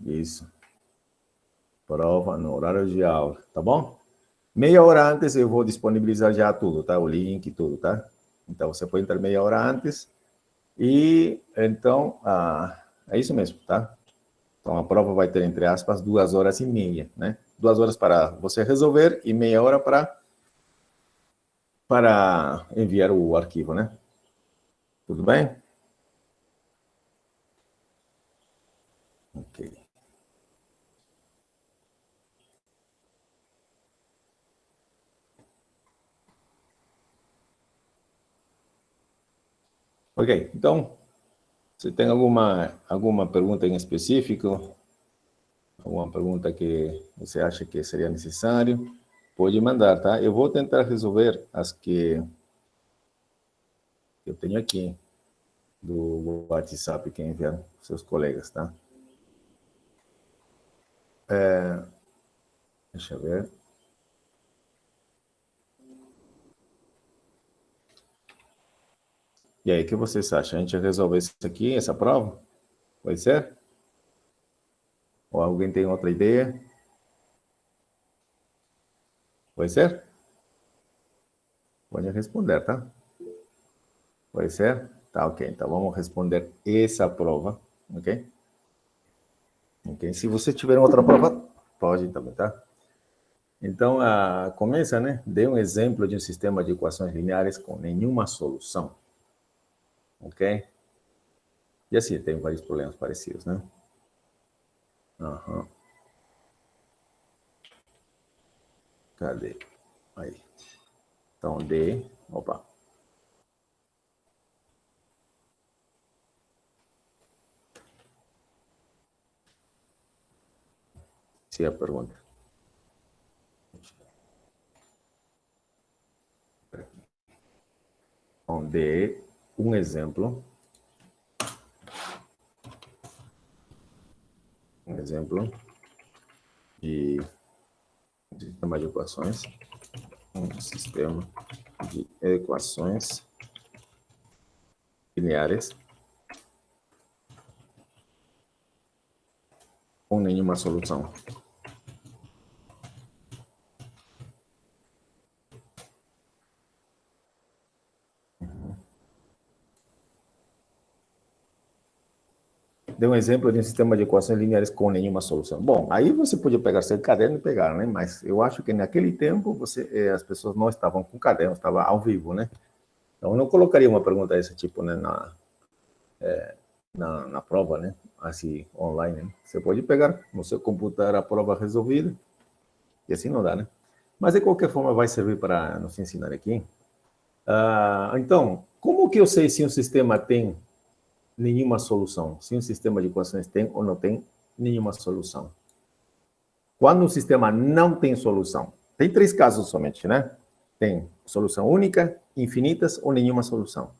Isso. Prova no horário de aula, tá bom? Meia hora antes eu vou disponibilizar já tudo, tá? O link, tudo, tá? Então, você pode entrar meia hora antes. E, então, é isso mesmo, tá? Então, a prova vai ter, entre aspas, 2h30, né? 2 horas para você resolver e meia hora para enviar o arquivo, né? Tudo bem? Ok. Ok, então, você tem alguma pergunta em específico? Alguma pergunta que você acha que seria necessário? Pode mandar, tá? Eu vou tentar resolver as que eu tenho aqui do WhatsApp que enviaram seus colegas, tá? Deixa eu ver. E aí, o que vocês acham? A gente resolve isso aqui, essa prova? Pode ser? Ou alguém tem outra ideia? Pode ser? Pode responder, tá? Pode ser? Tá, ok. Então, vamos responder essa prova, ok? Ok. Se você tiver outra prova, pode também, tá? Então, começa, né? Dê um exemplo de um sistema de equações lineares com nenhuma solução, ok? E assim, tem vários problemas parecidos, né? Aham. Cadê? Aí. Então, opa. Se é a pergunta. Então, dê um exemplo. Um exemplo de sistema de equações. Um sistema de equações lineares com nenhuma solução. Dê um exemplo de um sistema de equações lineares com nenhuma solução. Bom, aí você podia pegar seu caderno e pegar, né? Mas eu acho que naquele tempo as pessoas não estavam com caderno, estavam ao vivo, né? Então eu não colocaria uma pergunta desse tipo, né, na prova, né? Assim, online, né? Você pode pegar no seu computador a prova resolvida, e assim não dá, né? Mas de qualquer forma vai servir para nos ensinar aqui. Então, como que eu sei se um sistema tem nenhuma solução? Se um sistema de equações tem ou não tem nenhuma solução? Quando um sistema não tem solução, tem 3 casos somente, né? Tem solução única, infinitas ou nenhuma solução.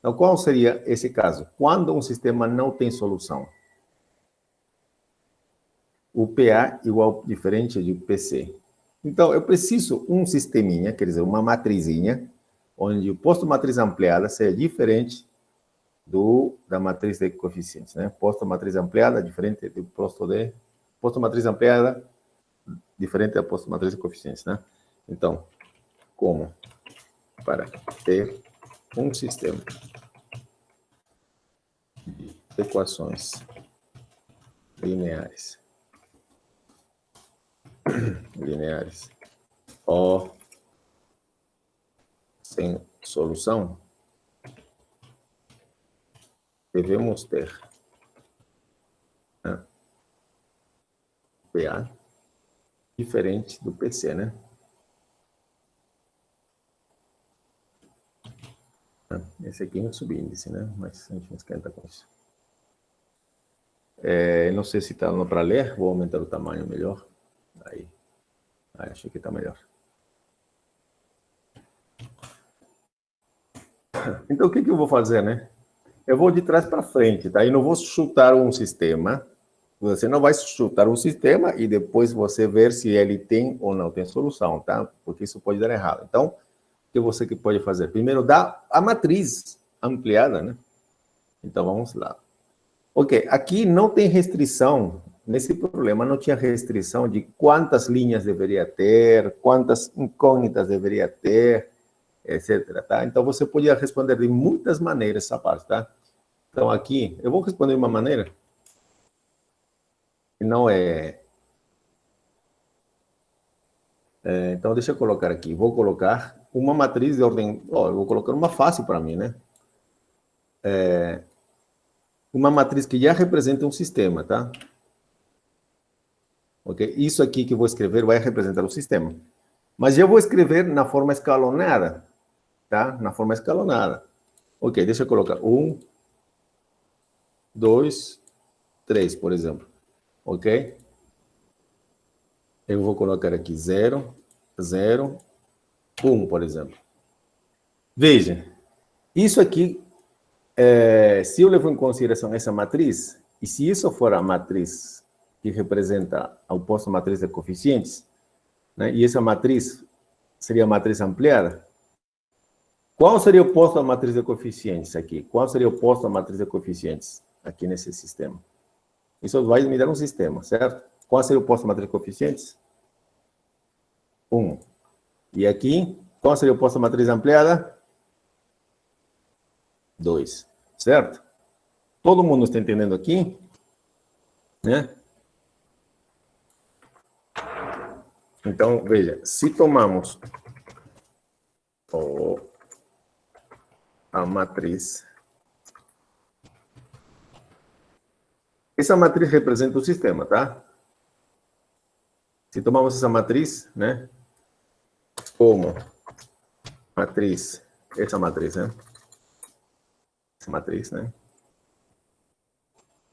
Então, qual seria esse caso? Quando um sistema não tem solução? O PA igual diferente de PC. Então, eu preciso um sisteminha, quer dizer, uma matrizinha, onde o posto matriz ampliada seja diferente da matriz de coeficientes, né? Posto matriz ampliada diferente do posto matriz ampliada diferente da posto matriz de coeficientes, né? Então, como para ter um sistema de equações lineares ou sem solução, devemos ter, né, PA diferente do PC, né? Esse aqui é um subíndice, né? Mas a gente não esquenta com isso. Não sei se está dando para ler, vou aumentar o tamanho melhor. Aí, acho que está melhor. Então, o que eu vou fazer, né? Eu vou de trás para frente, tá? E não vou chutar um sistema. Você não vai chutar um sistema e depois você ver se ele tem ou não tem solução, tá? Porque isso pode dar errado. Então, o que você pode fazer? Primeiro, dá a matriz ampliada, né? Então, vamos lá. Ok, aqui não tem restrição nesse problema não tinha restrição de quantas linhas deveria ter, quantas incógnitas deveria ter, etc. Tá? Então, você podia responder de muitas maneiras essa parte. Tá? Então, aqui, eu vou responder de uma maneira que não é... Então, deixa eu colocar aqui. Vou colocar uma matriz de ordem... eu vou colocar uma fácil para mim, né? Uma matriz que já representa um sistema, tá? Ok? Isso aqui que eu vou escrever vai representar o sistema. Mas eu vou escrever na forma escalonada, tá? Na forma escalonada. Ok, deixa eu colocar 1, 2, 3, por exemplo. Ok? Eu vou colocar aqui 0, 0, 1, por exemplo. Veja, isso aqui, se eu levo em consideração essa matriz, e se isso for a matriz que representa a oposta matriz de coeficientes, né, e essa matriz seria a matriz ampliada, qual seria o oposto à matriz de coeficientes aqui? Qual seria o oposto à matriz de coeficientes aqui nesse sistema? Isso vai me dar um sistema, certo? Qual seria o oposto à matriz de coeficientes? 1. E aqui, qual seria o oposto à matriz ampliada? 2. Certo? Todo mundo está entendendo aqui? Né? Então, veja, se tomamos a matriz, essa matriz representa o sistema, tá? Se tomamos essa matriz, né, como matriz, essa matriz, né? Essa matriz, né?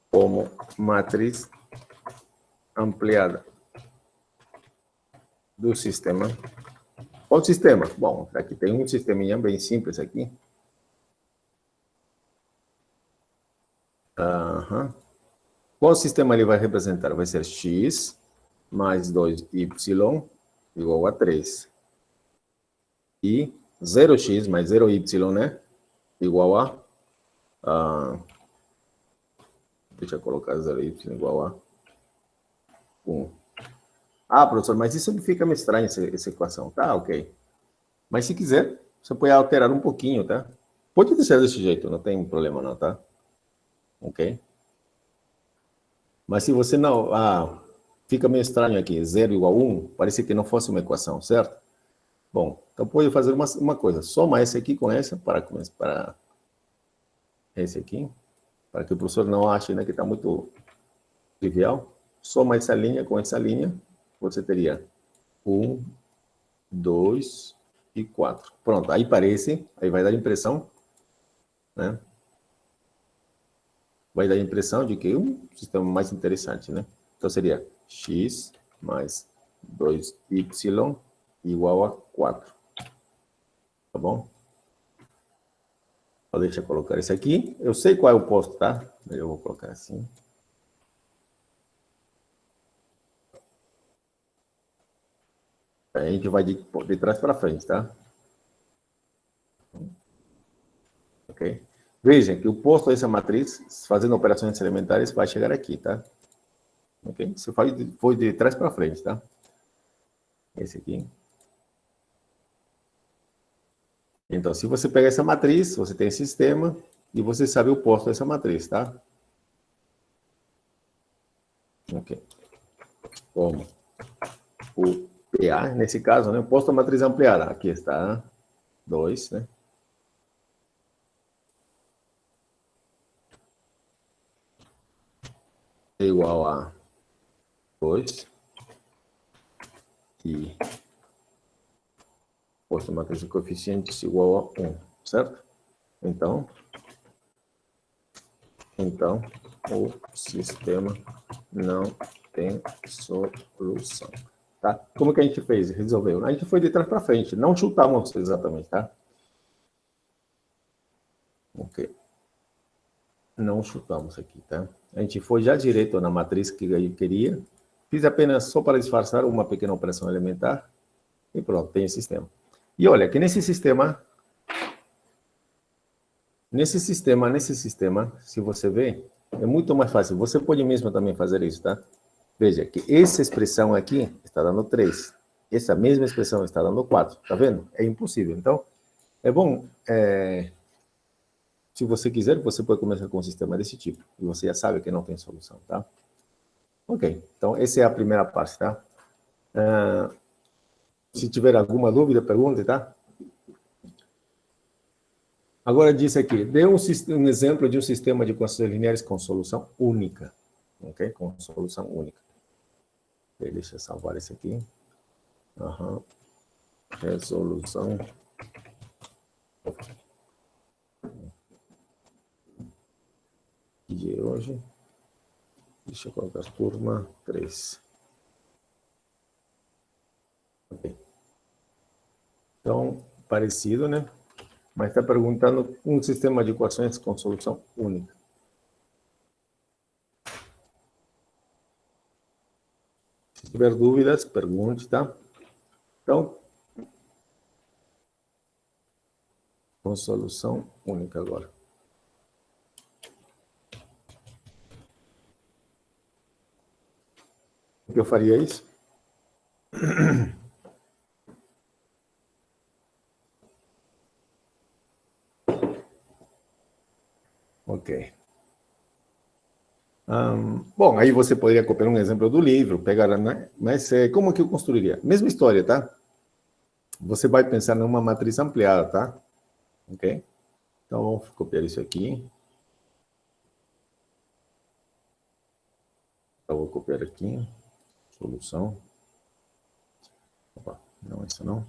Como matriz ampliada do sistema. Qual sistema? Bom, aqui tem um sisteminha bem simples aqui. Qual sistema ele vai representar? Vai ser x mais 2y igual a 3. E 0x mais 0y, né? Igual a... deixa eu colocar 0y igual a 1. Professor, mas isso fica meio estranho, essa equação. Tá, ok. Mas se quiser, você pode alterar um pouquinho, tá? Pode deixar desse jeito, não tem problema não, tá? Ok? Mas se você não... fica meio estranho aqui, 0 igual a 1, parece que não fosse uma equação, certo? Bom, então pode fazer uma coisa, soma esse aqui com essa, para esse aqui, para que o professor não ache, né, que está muito trivial. Soma essa linha com essa linha, você teria 1, 2 e 4. Pronto, aí parece, aí vai dar a impressão, né? Vai dar a impressão de que um sistema mais interessante, né? Então seria x mais 2y igual a 4. Tá bom? Então, deixa eu colocar esse aqui. Eu sei qual é o oposto, tá? Eu vou colocar assim. Aí a gente vai de trás para frente, tá? Ok? Vejam que o oposto dessa matriz, fazendo operações elementares, vai chegar aqui, tá? Ok? Você foi de trás para frente, tá? Esse aqui. Então, se você pegar essa matriz, você tem esse sistema, e você sabe o oposto dessa matriz, tá? Ok. Como o PA, nesse caso, né? Oposto à matriz ampliada. Aqui está 2, né? É igual a 2. E oposto à matriz de coeficientes igual a 1, certo? Então, o sistema não tem solução. Tá? Como que a gente fez? Resolveu? A gente foi de trás para frente, não chutamos exatamente, tá? Ok. Não chutamos aqui, tá? A gente foi já direto na matriz que eu queria. Fiz apenas só para disfarçar uma pequena operação elementar. E pronto, tem o sistema. E olha, que nesse sistema, se você vê, é muito mais fácil. Você pode mesmo também fazer isso, tá? Veja que essa expressão aqui está dando 3. Essa mesma expressão está dando 4. Está vendo? É impossível. Então, é bom... se você quiser, você pode começar com um sistema desse tipo. E você já sabe que não tem solução, tá? Ok. Então, essa é a primeira parte, tá? Se tiver alguma dúvida, pergunte, tá? Agora diz aqui, dê um exemplo de um sistema de equações lineares com solução única. Ok? Com solução única. Ok, deixa eu salvar esse aqui. Resolução. De hoje. Deixa eu colocar turma 3. Ok. Então, parecido, né? Mas está perguntando um sistema de equações com solução única. Se tiver dúvidas, pergunte, tá? Então, com solução única agora. O que eu faria isso? Ok. Bom, aí você poderia copiar um exemplo do livro, pegar, né? Mas como que eu construiria? Mesma história, tá? Você vai pensar numa matriz ampliada, tá? Ok? Então, vamos copiar isso aqui. Eu vou copiar aqui. Solução. Opa, não, isso não.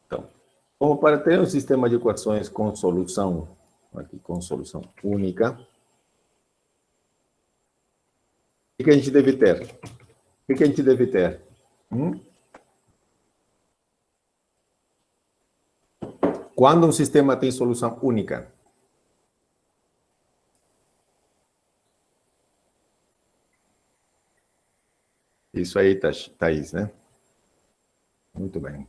Então, como para ter um sistema de equações com solução, aqui com solução única, o que a gente deve ter? O que a gente deve ter? Quando um sistema tem solução única? Isso aí, Thaís, né? Muito bem.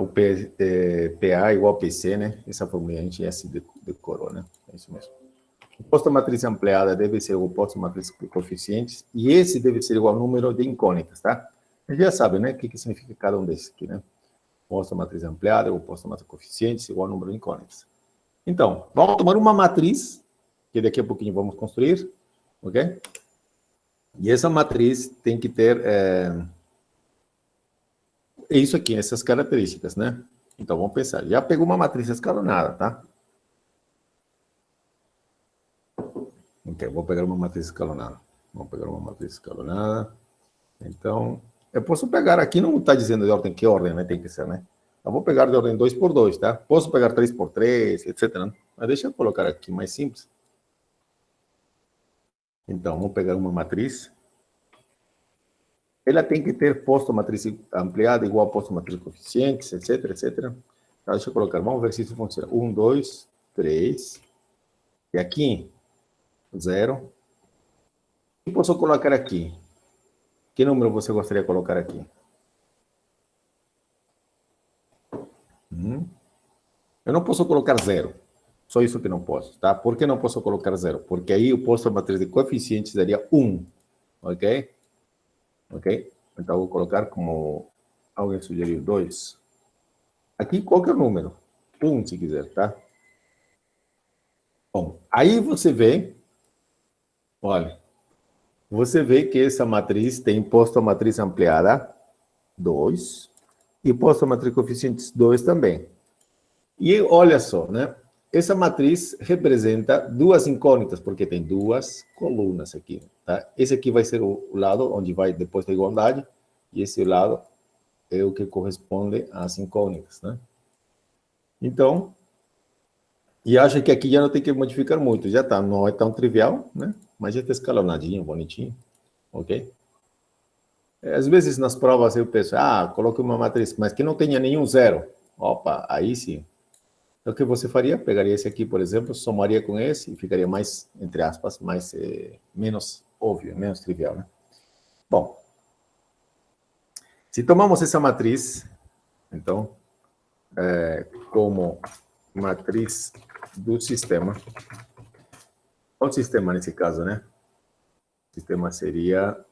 O PA igual a PC, né? Essa fórmula a gente já se decorou, né? É isso mesmo. O oposto à matriz ampliada deve ser o oposto à matriz de coeficientes, e esse deve ser igual ao número de incógnitas, tá? A gente já sabe, né? O que significa cada um desses aqui, né? O oposto à matriz ampliada, o oposto à matriz de coeficientes, igual ao número de incógnitas. Então, vamos tomar uma matriz, que daqui a pouquinho vamos construir, ok? E essa matriz tem que ter isso aqui, essas características, né? Então, vamos pensar. Já pegou uma matriz escalonada, tá? Ok, vou pegar uma matriz escalonada. Vamos pegar uma matriz escalonada. Então, eu posso pegar aqui, não está dizendo de ordem, que ordem, né? Tem que ser, né? Eu vou pegar de ordem 2 por 2, tá? Posso pegar 3 por 3, etc. Né? Mas deixa eu colocar aqui mais simples. Então, vamos pegar uma matriz. Ela tem que ter posto matriz ampliada igual a posto matriz coeficientes, etc, etc. Então, deixa eu colocar, vamos ver se isso funciona. 1, 2, 3. E aqui, 0. O que posso colocar aqui? Que número você gostaria de colocar aqui? Eu não posso colocar 0. Só isso que não posso, tá? Por que não posso colocar 0? Porque aí o posto matriz de coeficientes daria 1. Ok? Ok? Então, vou colocar como alguém sugeriu 2. Aqui, qualquer número. 1, se quiser, tá? Bom, aí você vê, olha, você vê que essa matriz tem posto a matriz ampliada 2 e posto a matriz coeficientes 2 também. E olha só, né? Essa matriz representa duas incógnitas, porque tem duas colunas aqui, tá? Esse aqui vai ser o lado onde vai depois da igualdade, e esse lado é o que corresponde às incógnitas, né? Então, e acha que aqui já não tem que modificar muito, já tá, não é tão trivial, né? Mas já está escalonadinho, bonitinho, ok? Às vezes nas provas eu penso, coloque uma matriz, mas que não tenha nenhum zero. Opa, aí sim. Então, o que você faria? Pegaria esse aqui, por exemplo, somaria com esse e ficaria mais, entre aspas, mais, menos óbvio, menos trivial, né? Bom, se tomamos essa matriz, então, como matriz do sistema, Qual o sistema nesse caso, né? O sistema seria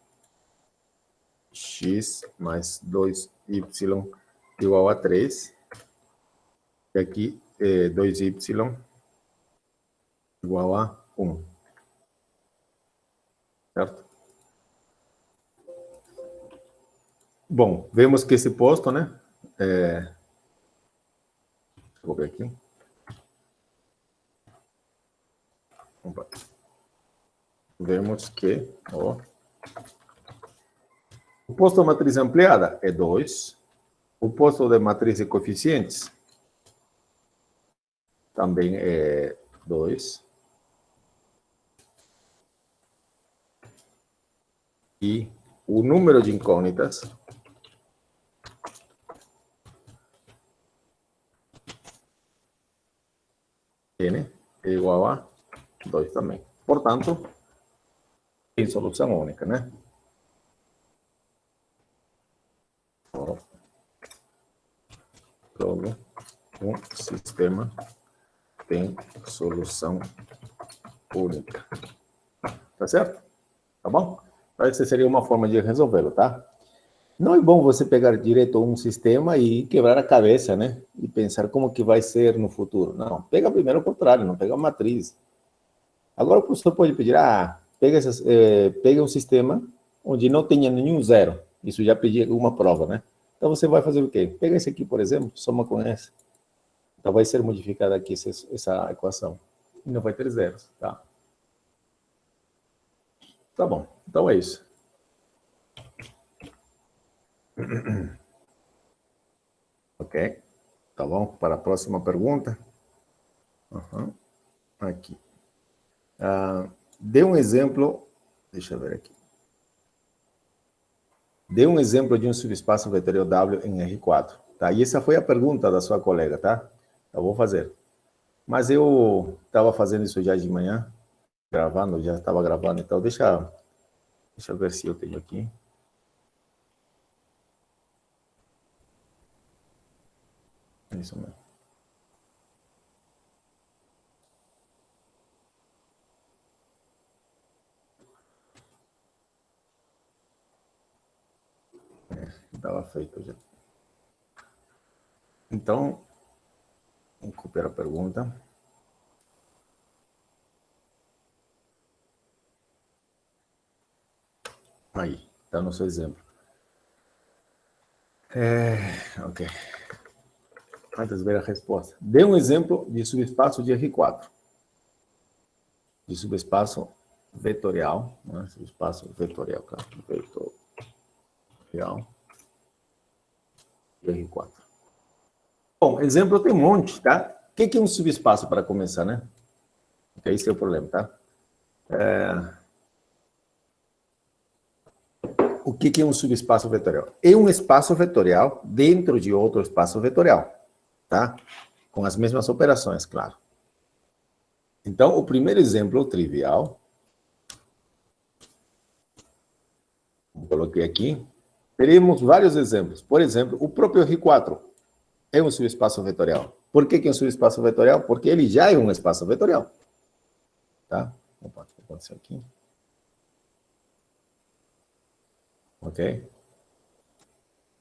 x mais 2y igual a 3. E aqui, 2y igual a 1. Certo? Bom, vemos que esse posto, né? Vou ver aqui. Opa. Vemos que ó, o posto da matriz ampliada é 2. O posto de matriz de coeficientes também é 2. E o número de incógnitas N é igual a 2 também. Portanto, tem solução única, né? Todo um sistema tem solução única. Tá certo? Tá bom? Essa seria uma forma de resolvê-lo, tá? Não é bom você pegar direto um sistema e quebrar a cabeça, né? E pensar como que vai ser no futuro. Não, pega primeiro o contrário, não pega a matriz. Agora o professor pode pedir, pega um sistema onde não tenha nenhum zero. Isso já pedi uma prova, né? Então você vai fazer o quê? Pega esse aqui, por exemplo, soma com esse. Então vai ser modificada aqui essa equação. E não vai ter zeros, tá? Tá bom, então é isso. Ok, tá bom? Para a próxima pergunta. Aqui. Dê um exemplo, deixa eu ver aqui. Dê um exemplo de um subespaço vetorial W em R4. Tá? E essa foi a pergunta da sua colega, tá? Eu vou fazer. Mas eu estava fazendo isso já de manhã, gravando, já estava gravando, então deixa eu ver se eu tenho aqui. Isso mesmo. Estava feito já. Então, vamos copiar a pergunta. Aí, está no seu exemplo. Ok. Antes de ver a resposta. Dê um exemplo de subespaço de R4. De subespaço vetorial. Né? Subespaço vetorial, claro. Vetorial. De R4. Bom, exemplo tem um monte, tá? O que é um subespaço para começar, né? Porque esse é o problema, tá? O que é um subespaço vetorial? É um espaço vetorial dentro de outro espaço vetorial, tá? Com as mesmas operações, claro. Então, o primeiro exemplo trivial, coloquei aqui, teremos vários exemplos. Por exemplo, o próprio R4 é um subespaço vetorial. Por que é um subespaço vetorial? Porque ele já é um espaço vetorial. Tá? Opa, o que aconteceu aqui? Ok?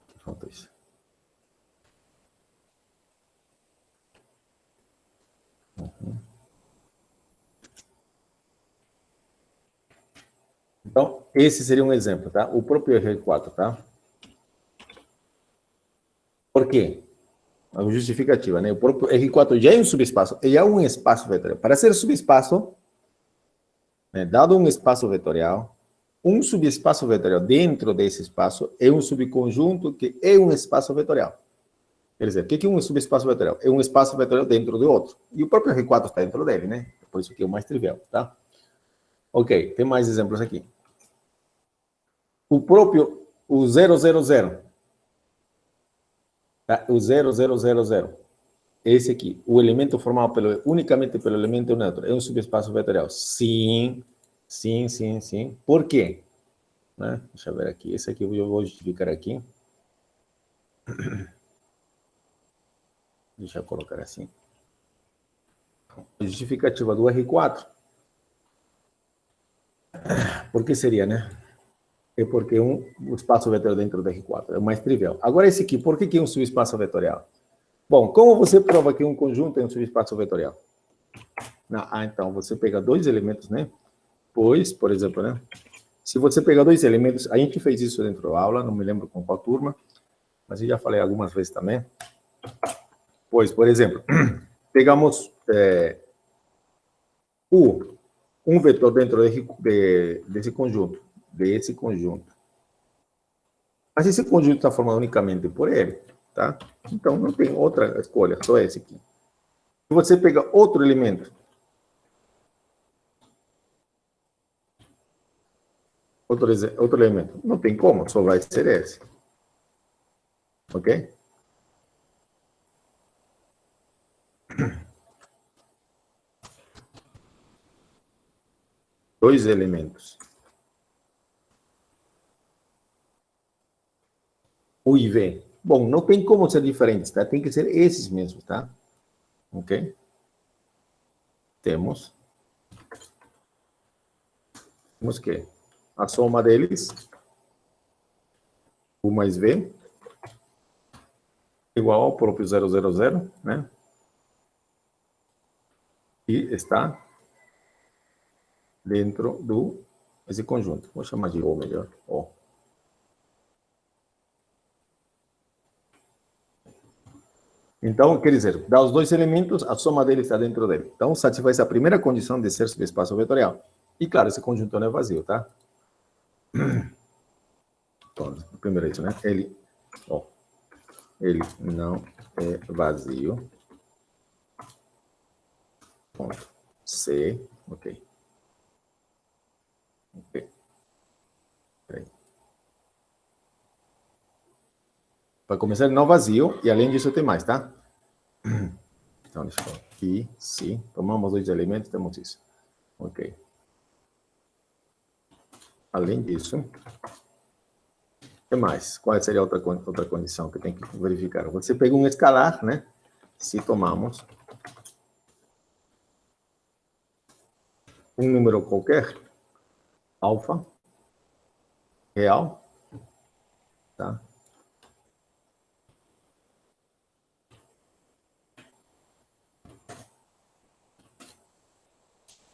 Que falta isso? Então, esse seria um exemplo, tá? O próprio R4, tá? Por quê? A justificativa, né? O próprio R4 já é um subespaço, já é um espaço vetorial. Para ser subespaço, né, dado um espaço vetorial, um subespaço vetorial dentro desse espaço é um subconjunto que é um espaço vetorial. Quer dizer, o que é um subespaço vetorial? É um espaço vetorial dentro de outro. E o próprio R4 está dentro dele, né? Por isso que é o mais trivial, tá? Ok, tem mais exemplos aqui. O próprio, o 000, tá? O 0000, esse aqui, o elemento formado unicamente pelo elemento neutro, é um subespaço vetorial? Sim, sim, sim, sim. Por quê? Né? Deixa eu ver aqui. Esse aqui eu vou justificar aqui. Deixa eu colocar assim. A justificativa do R4 Por que seria, né? É porque o espaço vetorial dentro do R4 é o mais trivial. Agora, esse aqui, por que é um subespaço vetorial? Bom, como você prova que um conjunto é um subespaço vetorial? Então, você pega dois elementos, né? Pois, por exemplo, né? Se você pegar dois elementos, a gente fez isso dentro da aula, não me lembro com qual turma, mas eu já falei algumas vezes também. Pois, por exemplo, pegamos um vetor dentro desse conjunto, Mas esse conjunto está formado unicamente por ele, tá? Então, não tem outra escolha, só esse aqui. Se você pega outro elemento, outro elemento, não tem como, só vai ser esse. Ok? Dois elementos. U e V. Bom, não tem como ser diferentes, tá? Tem que ser esses mesmos, tá? Ok? Temos que a soma deles, U mais V, igual ao próprio 0, 0, 0, né? E está dentro desse conjunto. Vou chamar de O melhor. O. Então, quer dizer, dá os dois elementos, a soma deles está dentro dele. Então, satisfaz a primeira condição de ser subespaço vetorial. E, claro, esse conjunto não é vazio, tá? Então, primeiro isso, né? Ele não é vazio. Ponto. C, ok. Ok. Para começar, não vazio, e além disso tem mais, tá? Então, deixa eu ver aqui, sim. Tomamos dois elementos, temos isso. Ok. Além disso, o que mais? Qual seria a outra condição que tem que verificar? Você pega um escalar, né? Se tomamos um número qualquer, alfa, real, tá?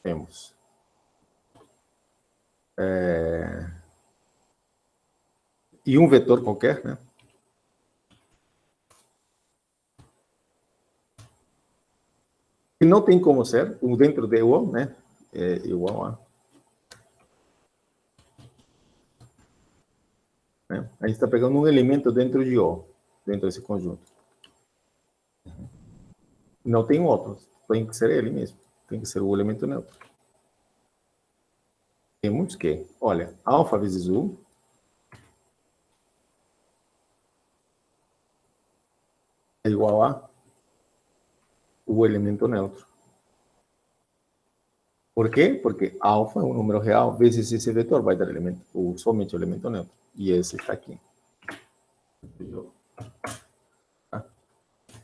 Temos e um vetor qualquer, né? Que não tem como ser, o dentro de O, né? É igual a... Né? A gente está pegando um elemento dentro de O, dentro desse conjunto. Não tem outro, tem que ser ele mesmo. Tem que ser o elemento neutro. Temos que, olha, alfa vezes U é igual a o elemento neutro. Por quê? Porque alfa é um número real vezes esse vetor vai dar somente o elemento neutro. E esse está aqui. Tá?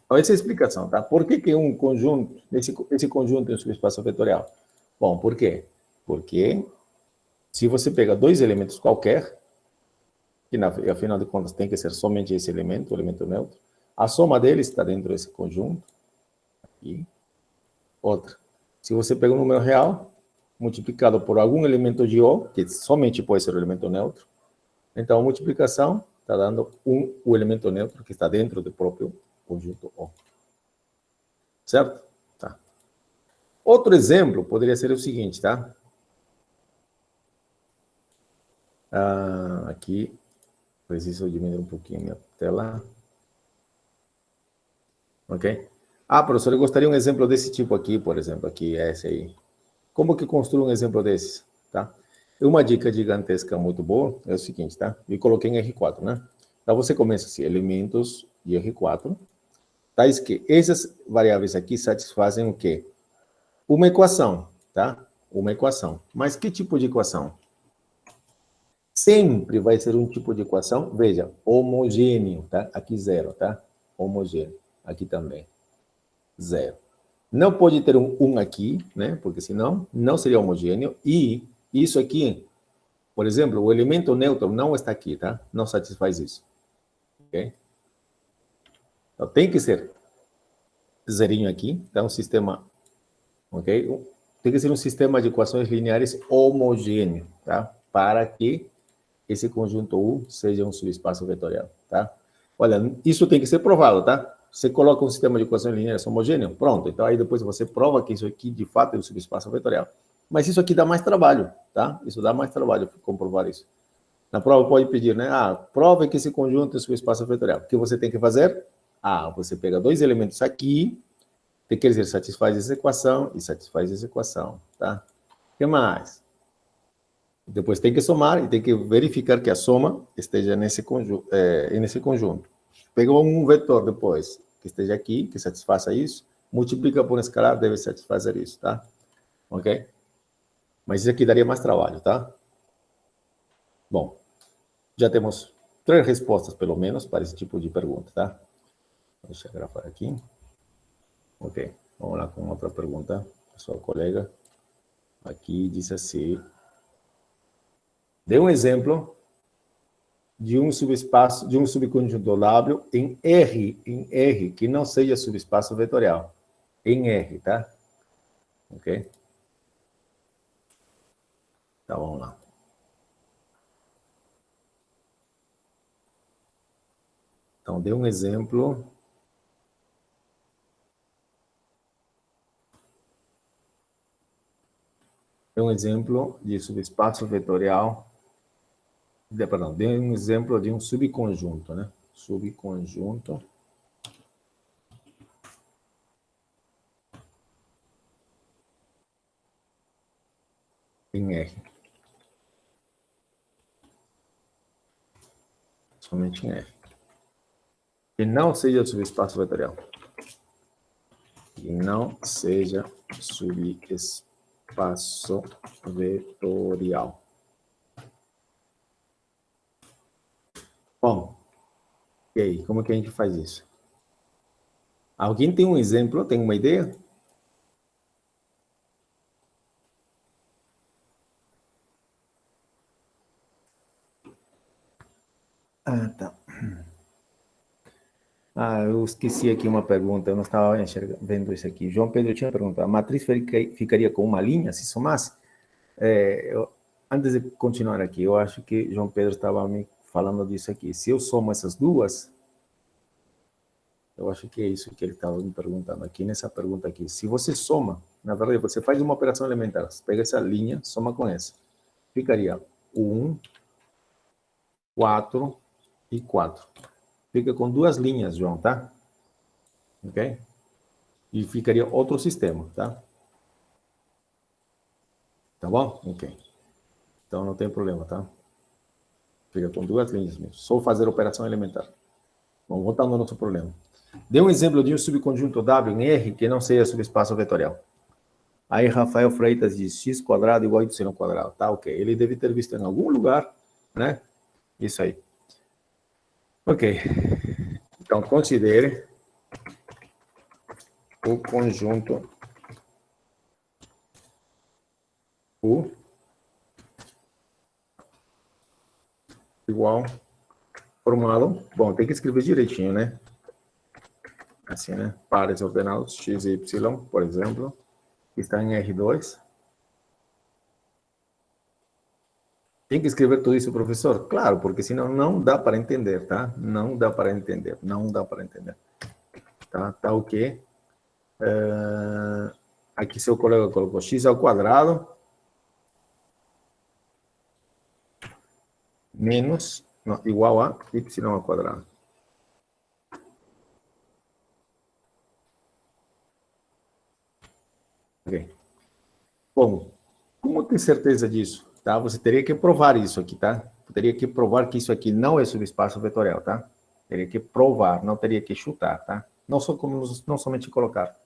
Então, essa é a explicação, tá? Por que um conjunto, esse conjunto é um subespaço vetorial? Bom, por quê? Porque se você pega dois elementos qualquer, que afinal de contas tem que ser somente esse elemento, o elemento neutro, a soma deles está dentro desse conjunto. Aqui. Outra. Se você pega um número real, multiplicado por algum elemento de O, que somente pode ser o elemento neutro, então a multiplicação está dando o elemento neutro que está dentro do próprio conjunto O. Certo? Tá. Outro exemplo poderia ser o seguinte, tá? Aqui, preciso diminuir um pouquinho a minha tela. Ok? Professor, eu gostaria de um exemplo desse tipo aqui, por exemplo, aqui, esse aí. Como que construo um exemplo desse, tá? Uma dica gigantesca muito boa é o seguinte, tá? Eu coloquei em R4, né? Então, você começa assim, elementos de R4, tais que essas variáveis aqui satisfazem o quê? Uma equação, tá? Uma equação. Mas que tipo de equação? Sempre vai ser um tipo de equação, veja, homogêneo, tá? Aqui zero, tá? Homogêneo. Aqui também. Zero. Não pode ter um aqui, né? Porque senão não seria homogêneo. E Isso aqui, por exemplo, o elemento neutro não está aqui, tá? Não satisfaz isso. Ok? Então, tem que ser zerinho aqui, tá? Um sistema, ok? Tem que ser um sistema de equações lineares homogêneo, tá? Para que esse conjunto U seja um subespaço vetorial, tá? Olha, isso tem que ser provado, tá? Você coloca um sistema de equações lineares homogêneo, pronto. Então, aí depois você prova que isso aqui, de fato, é um subespaço vetorial. Mas isso aqui dá mais trabalho, tá? Isso dá mais trabalho comprovar isso. Na prova pode pedir, né? Ah, prove que esse conjunto é subespaço vetorial. O que você tem que fazer? Ah, você pega dois elementos aqui, tem que dizer, satisfaz essa equação e satisfaz essa equação, tá? O que mais? Depois tem que somar e tem que verificar que a soma esteja nesse conjunto. Pegou um vetor depois, que esteja aqui, que satisfaça isso, multiplica por um escalar, deve satisfazer isso, tá? Ok? Mas isso aqui daria mais trabalho, tá? Bom, já temos 3 respostas, pelo menos, para esse tipo de pergunta, tá? Deixa eu gravar aqui. Ok, vamos lá com outra pergunta. A sua colega aqui disse assim: dê um exemplo de um subespaço, de um subconjunto W em R, que não seja subespaço vetorial. Em R, tá? Ok? Então, vamos lá. Então, dê um exemplo. Dê um exemplo de subespaço vetorial. Perdão, dê um exemplo de um subconjunto, né? Subconjunto em R. Somente em R. Que não seja subespaço vetorial. Que não seja subespaço vetorial. Bom, e aí, como que a gente faz isso? Alguém tem um exemplo? Tem uma ideia? Ah, tá. Ah, eu esqueci aqui uma pergunta, eu não estava vendo isso aqui. João Pedro tinha perguntado, a matriz ficaria com uma linha se somasse? Antes de continuar aqui, eu acho que João Pedro estava me falando disso aqui. Se eu somo essas duas, eu acho que é isso que ele estava me perguntando aqui, nessa pergunta aqui. Se você soma, na verdade, você faz uma operação elementar, você pega essa linha, soma com essa. Ficaria 1, 4 e 4. Fica com duas linhas, João, tá? Ok? E ficaria outro sistema, tá? Tá bom? Ok. Então não tem problema, tá? Fica com duas linhas mesmo. Só fazer operação elementar. Vamos voltar no nosso problema. Dê um exemplo de um subconjunto W em R que não seja subespaço vetorial. Aí Rafael Freitas diz x quadrado igual a y quadrado. Tá, ok. Ele deve ter visto em algum lugar, né? Isso aí. Ok. Então, considere o conjunto U igual formado. Bom, tem que escrever direitinho, né? Assim, né? Pares ordenados, x e y, por exemplo, está em R2. Tem que escrever tudo isso, professor? Claro, porque senão não dá para entender, tá? Não dá para entender, não dá para entender. Tá o quê? Aqui seu colega colocou x ao quadrado menos, não, igual a y ao quadrado. Ok. Bom, como ter certeza disso? Tá? Você teria que provar isso aqui, tá? Teria que provar que isso aqui não é subespaço vetorial, tá? Teria que provar, não teria que chutar, tá? Não, só como, não somente colocar.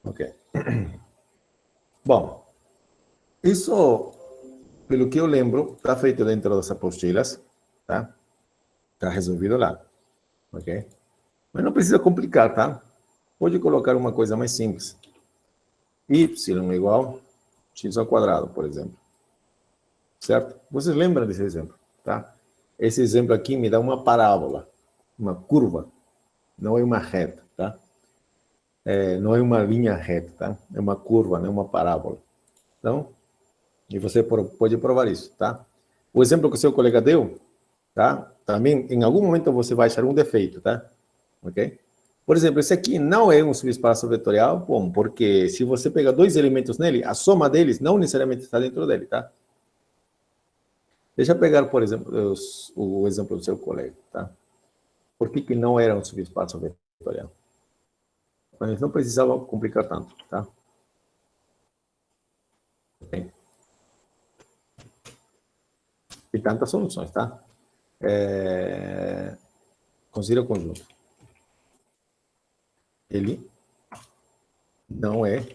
Ok. Bom, isso, pelo que eu lembro, está feito dentro das apostilas, tá? Está resolvido lá. Ok? Mas não precisa complicar, tá? Pode colocar uma coisa mais simples. Y igual x ao quadrado, por exemplo. Certo? Vocês lembram desse exemplo, tá? Esse exemplo aqui me dá uma parábola, uma curva, não é uma reta, tá? Não é uma linha reta, tá? É uma curva, não é uma parábola. Então, e você pode provar isso, tá? O exemplo que o seu colega deu, tá? Também, em algum momento, você vai achar um defeito, tá? Ok? Por exemplo, esse aqui não é um subespaço vetorial, bom, porque se você pegar dois elementos nele, a soma deles não necessariamente está dentro dele, tá? Deixa eu pegar, por exemplo, o exemplo do seu colega, tá? Por que não era um subespaço vetorial? Mas não precisava complicar tanto, tá? Tem tantas soluções, tá? Considera o conjunto. Ele não é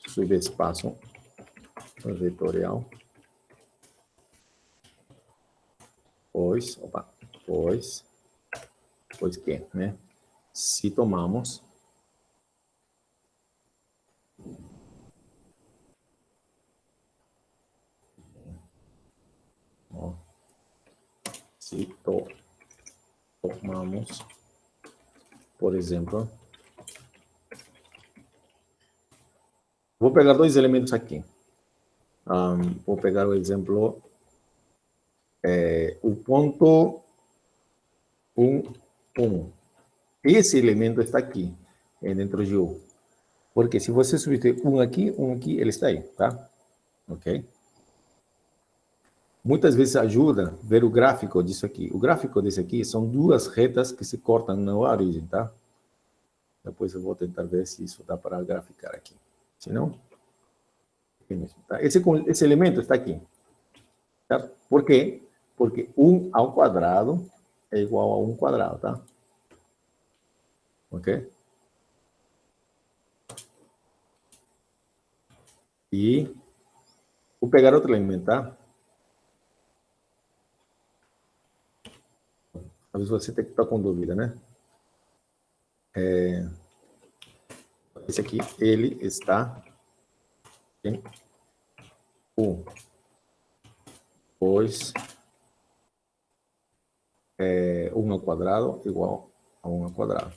subespaço vetorial, pois que, né? Se tomamos tomamos, por exemplo, vou pegar dois elementos aqui. Vou pegar o exemplo, o ponto 1, 1. Esse elemento está aqui, dentro de U. Porque se você substituir um aqui, ele está aí, tá? Ok? Muitas vezes ajuda ver o gráfico disso aqui. O gráfico desse aqui são duas retas que se cortam na origem, tá? Depois eu vou tentar ver se isso dá para graficar aqui. Se não, tá? Esse elemento está aqui. Certo? Por quê? Porque 1 ao quadrado é igual a 1 quadrado, tá? Ok? E vou pegar outro elemento, tá? Talvez você tenha que estar com dúvida, né? Esse aqui, ele está em 1. Pois 1 ao quadrado igual a 1 ao quadrado.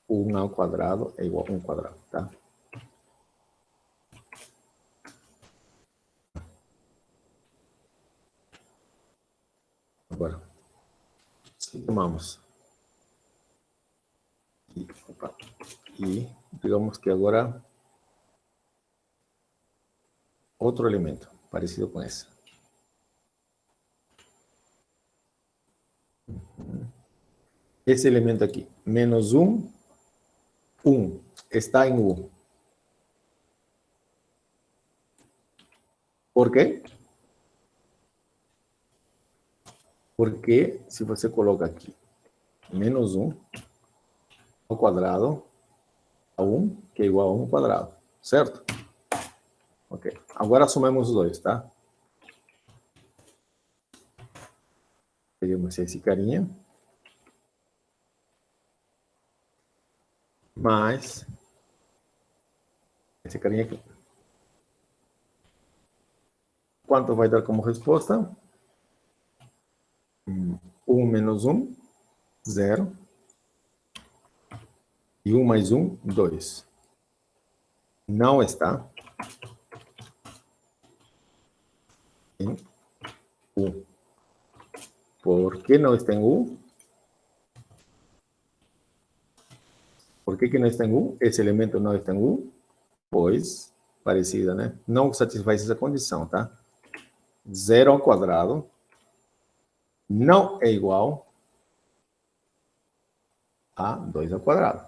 1 ao quadrado é igual a 1 quadrado, tá? Agora, se tomamos e digamos que agora outro elemento parecido com esse. Esse elemento aqui, menos 1, 1, está em U. Por quê? Porque se você coloca aqui menos 1 ao quadrado, a 1, que é igual a 1 quadrado, certo? Ok. Agora somamos os dois, tá? Teríamos esse carinha. Mais esse carinha aqui. Quanto vai dar como resposta? 1 menos 1, 0. E 1 mais 1, 2. Não está em U. Por que não está em U? Por que não está em U? Esse elemento não está em U? Pois, parecida, né? Não satisfaz essa condição, tá? 0 ao quadrado não é igual a 2 ao quadrado.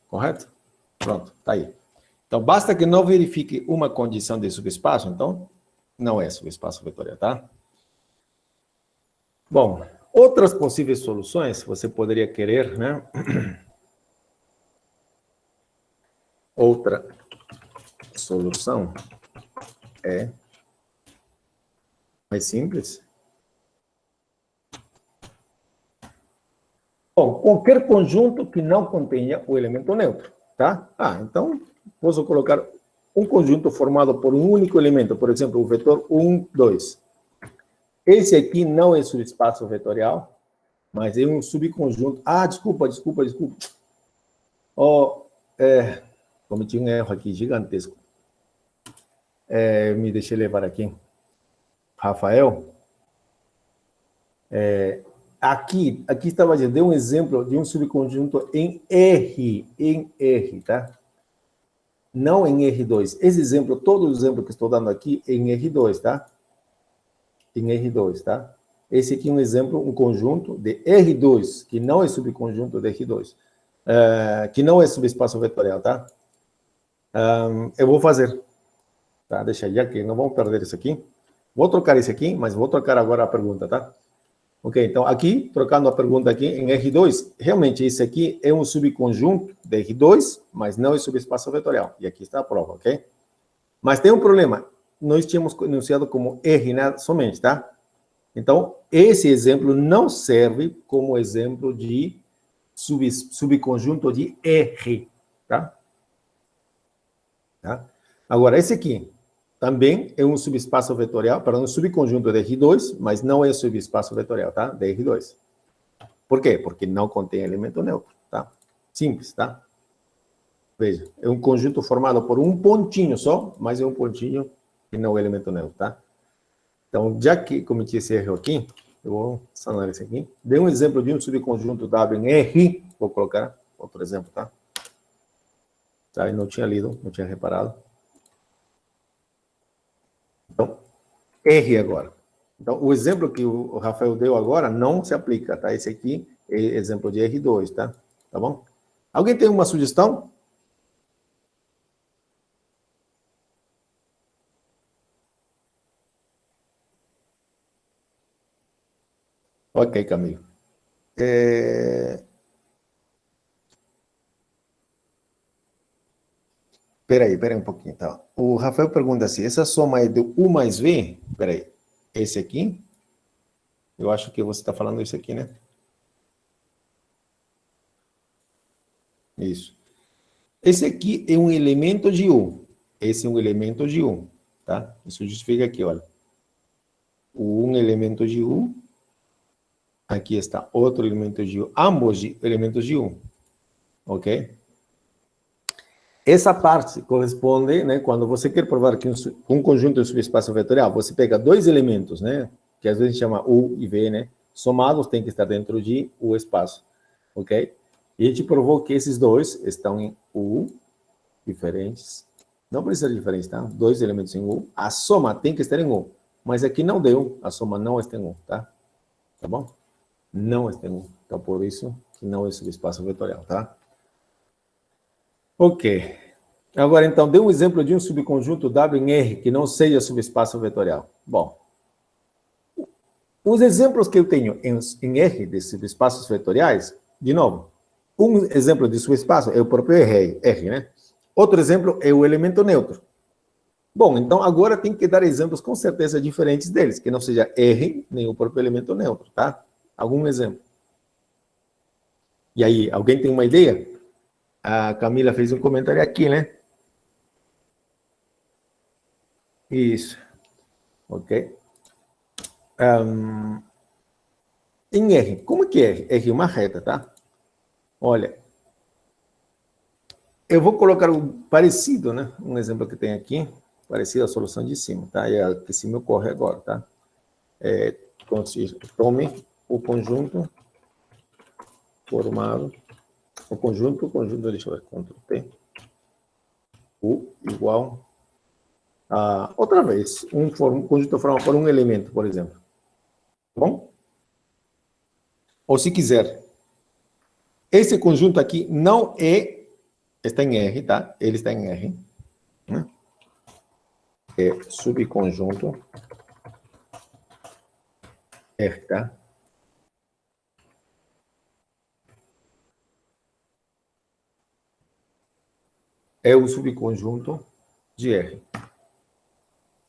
Correto? Pronto, tá aí. Então, basta que não verifique uma condição de subespaço, então, não é subespaço vetorial, tá? Bom, outras possíveis soluções, você poderia querer, né? Outra solução é mais simples, Bom, qualquer conjunto que não contenha o elemento neutro, tá? Então, posso colocar um conjunto formado por um único elemento, por exemplo, o vetor 1, 2. Esse aqui não é subespaço vetorial, mas é um subconjunto. Desculpa. Cometi um erro aqui gigantesco. Me deixei levar aqui. Rafael. Aqui estava dizendo, deu um exemplo de um subconjunto em R, tá? Não em R2. Esse exemplo, todo o exemplo que estou dando aqui é em R2, tá? Em R2, tá? Esse aqui é um exemplo, um conjunto de R2, que não é subconjunto de R2, que não é subespaço vetorial, tá? Eu vou fazer, tá? Deixa aí aqui, não vamos perder isso aqui. Vou trocar esse aqui, mas vou trocar agora a pergunta, tá? Ok, então aqui, trocando a pergunta aqui em R2, realmente esse aqui é um subconjunto de R2, mas não é subespaço vetorial. E aqui está a prova, ok? Mas tem um problema. Nós tínhamos enunciado como R, né, somente, tá? Então, esse exemplo não serve como exemplo de subconjunto de R, tá? Agora, esse aqui também é um subespaço vetorial, para um subconjunto de R2, mas não é subespaço vetorial, tá? De R2. Por quê? Porque não contém elemento neutro, tá? Simples, tá? Veja, é um conjunto formado por um pontinho só, mas é um pontinho que não é elemento neutro, tá? Então, já que cometi esse erro aqui, eu vou sanar esse aqui. Dei um exemplo de um subconjunto W em R, vou colocar outro exemplo, tá? Tá? Eu não tinha lido, não tinha reparado. Então, R agora. Então, o exemplo que o Rafael deu agora não se aplica, tá? Esse aqui é exemplo de R2, tá? Tá bom? Alguém tem uma sugestão? Ok, Camilo. Peraí um pouquinho, tá? O Rafael pergunta assim, essa soma é do U mais V? Peraí, esse aqui? Eu acho que você está falando isso aqui, né? Isso. Esse aqui é um elemento de U. Esse é um elemento de U, tá? Isso justifica aqui, olha. Um elemento de U. Aqui está outro elemento de U. Ambos elementos de U. Ok? Essa parte corresponde, né, quando você quer provar que um conjunto é um subespaço vetorial, você pega dois elementos, né, que às vezes chama U e V, né, somados tem que estar dentro de U espaço, ok? E a gente provou que esses dois estão em U, diferentes, não precisa ser diferente, tá? Dois elementos em U, a soma tem que estar em U, mas aqui não deu, a soma não está em U, tá? Tá bom? Não está em U, então por isso que não é subespaço vetorial, tá? Ok. Agora, então, dê um exemplo de um subconjunto W em R que não seja subespaço vetorial. Bom, os exemplos que eu tenho em R de subespaços vetoriais, de novo, um exemplo de subespaço é o próprio R, né? Outro exemplo é o elemento neutro. Bom, então agora tem que dar exemplos com certeza diferentes deles, que não seja R nem o próprio elemento neutro, tá? Algum exemplo. E aí, alguém tem uma ideia? A Camila fez um comentário aqui, né? Isso. Ok. Em R, como que é? R é uma reta, tá? Olha, eu vou colocar um parecido, né? Um exemplo que tem aqui, parecido à solução de cima, tá? E a que se me ocorre agora, tá? Tome o conjunto formado, deixa eu ver, Ctrl T, U igual a, outra vez, um conjunto formado por um elemento, por exemplo. Tá bom? Ou se quiser, esse conjunto aqui não é, está em R, tá? Ele está em R, né? É subconjunto R, tá? É o subconjunto de R.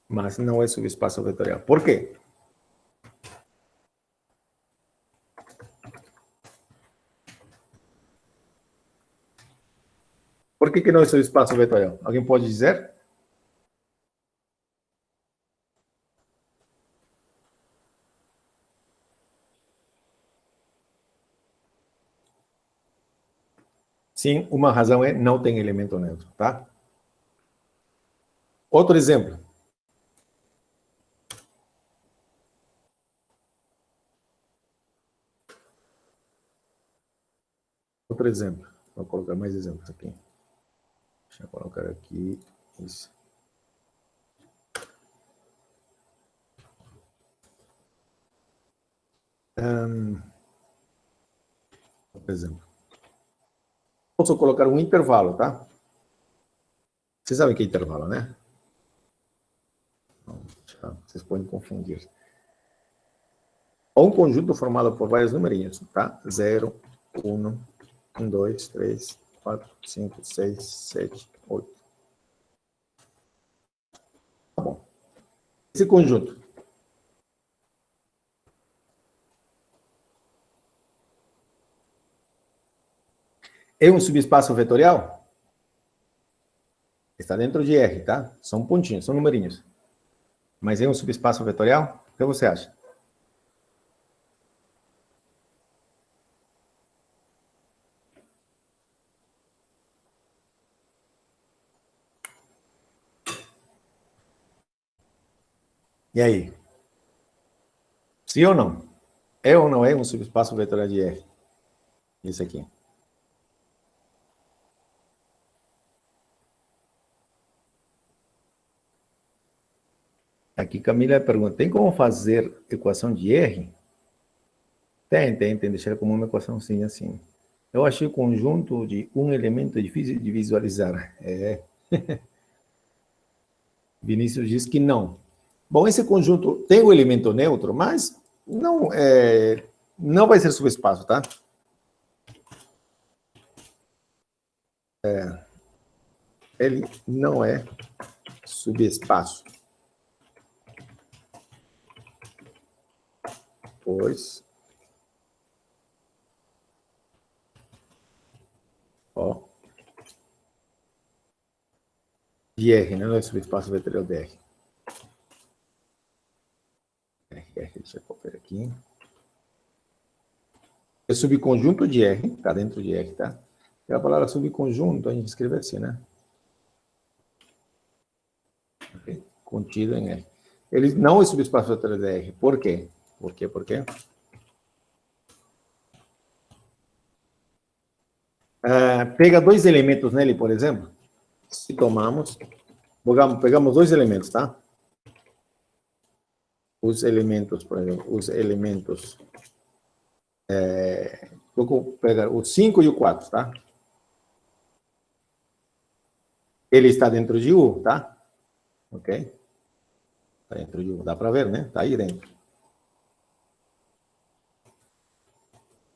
Mas não é subespaço vetorial. Por quê? que não é subespaço vetorial? Alguém pode dizer? Sim, uma razão é não tem elemento neutro, tá? Outro exemplo. Outro exemplo. Vou colocar mais exemplos aqui. Deixa eu colocar aqui. Isso. Por exemplo. Posso colocar um intervalo, tá? Vocês sabem o que é intervalo, né? Vocês podem confundir. Ou um conjunto formado por vários numerinhos, tá? 0, 1, 2, 3, 4, 5, 6, 7, 8. Tá bom. Esse conjunto é um subespaço vetorial? Está dentro de R, tá? São pontinhos, são numerinhos. Mas é um subespaço vetorial? O que você acha? E aí? Sim ou não? É ou não é um subespaço vetorial de R? Isso aqui. Aqui Camila pergunta, tem como fazer equação de R? Tem. Deixar ela como uma equação sim, assim. Eu achei o conjunto de um elemento difícil de visualizar. Vinícius diz que não. Bom, esse conjunto tem o elemento neutro, mas não vai ser subespaço, tá? Ele não é subespaço. Pois, ó, de R, né? Não é subespaço vetorial de R. Deixa eu copiar aqui. É subconjunto de R, tá dentro de R, tá? E a palavra subconjunto, a gente escreve assim, né? Okay. Contido em R. Ele não é subespaço vetorial de R. Por quê? Por quê? Pega dois elementos nele, por exemplo. Se tomamos, pegamos dois elementos, tá? Os elementos, por exemplo, vou pegar o 5 e o 4, tá? Ele está dentro de U, tá? Ok? Está dentro de U, dá para ver, né? Está aí dentro.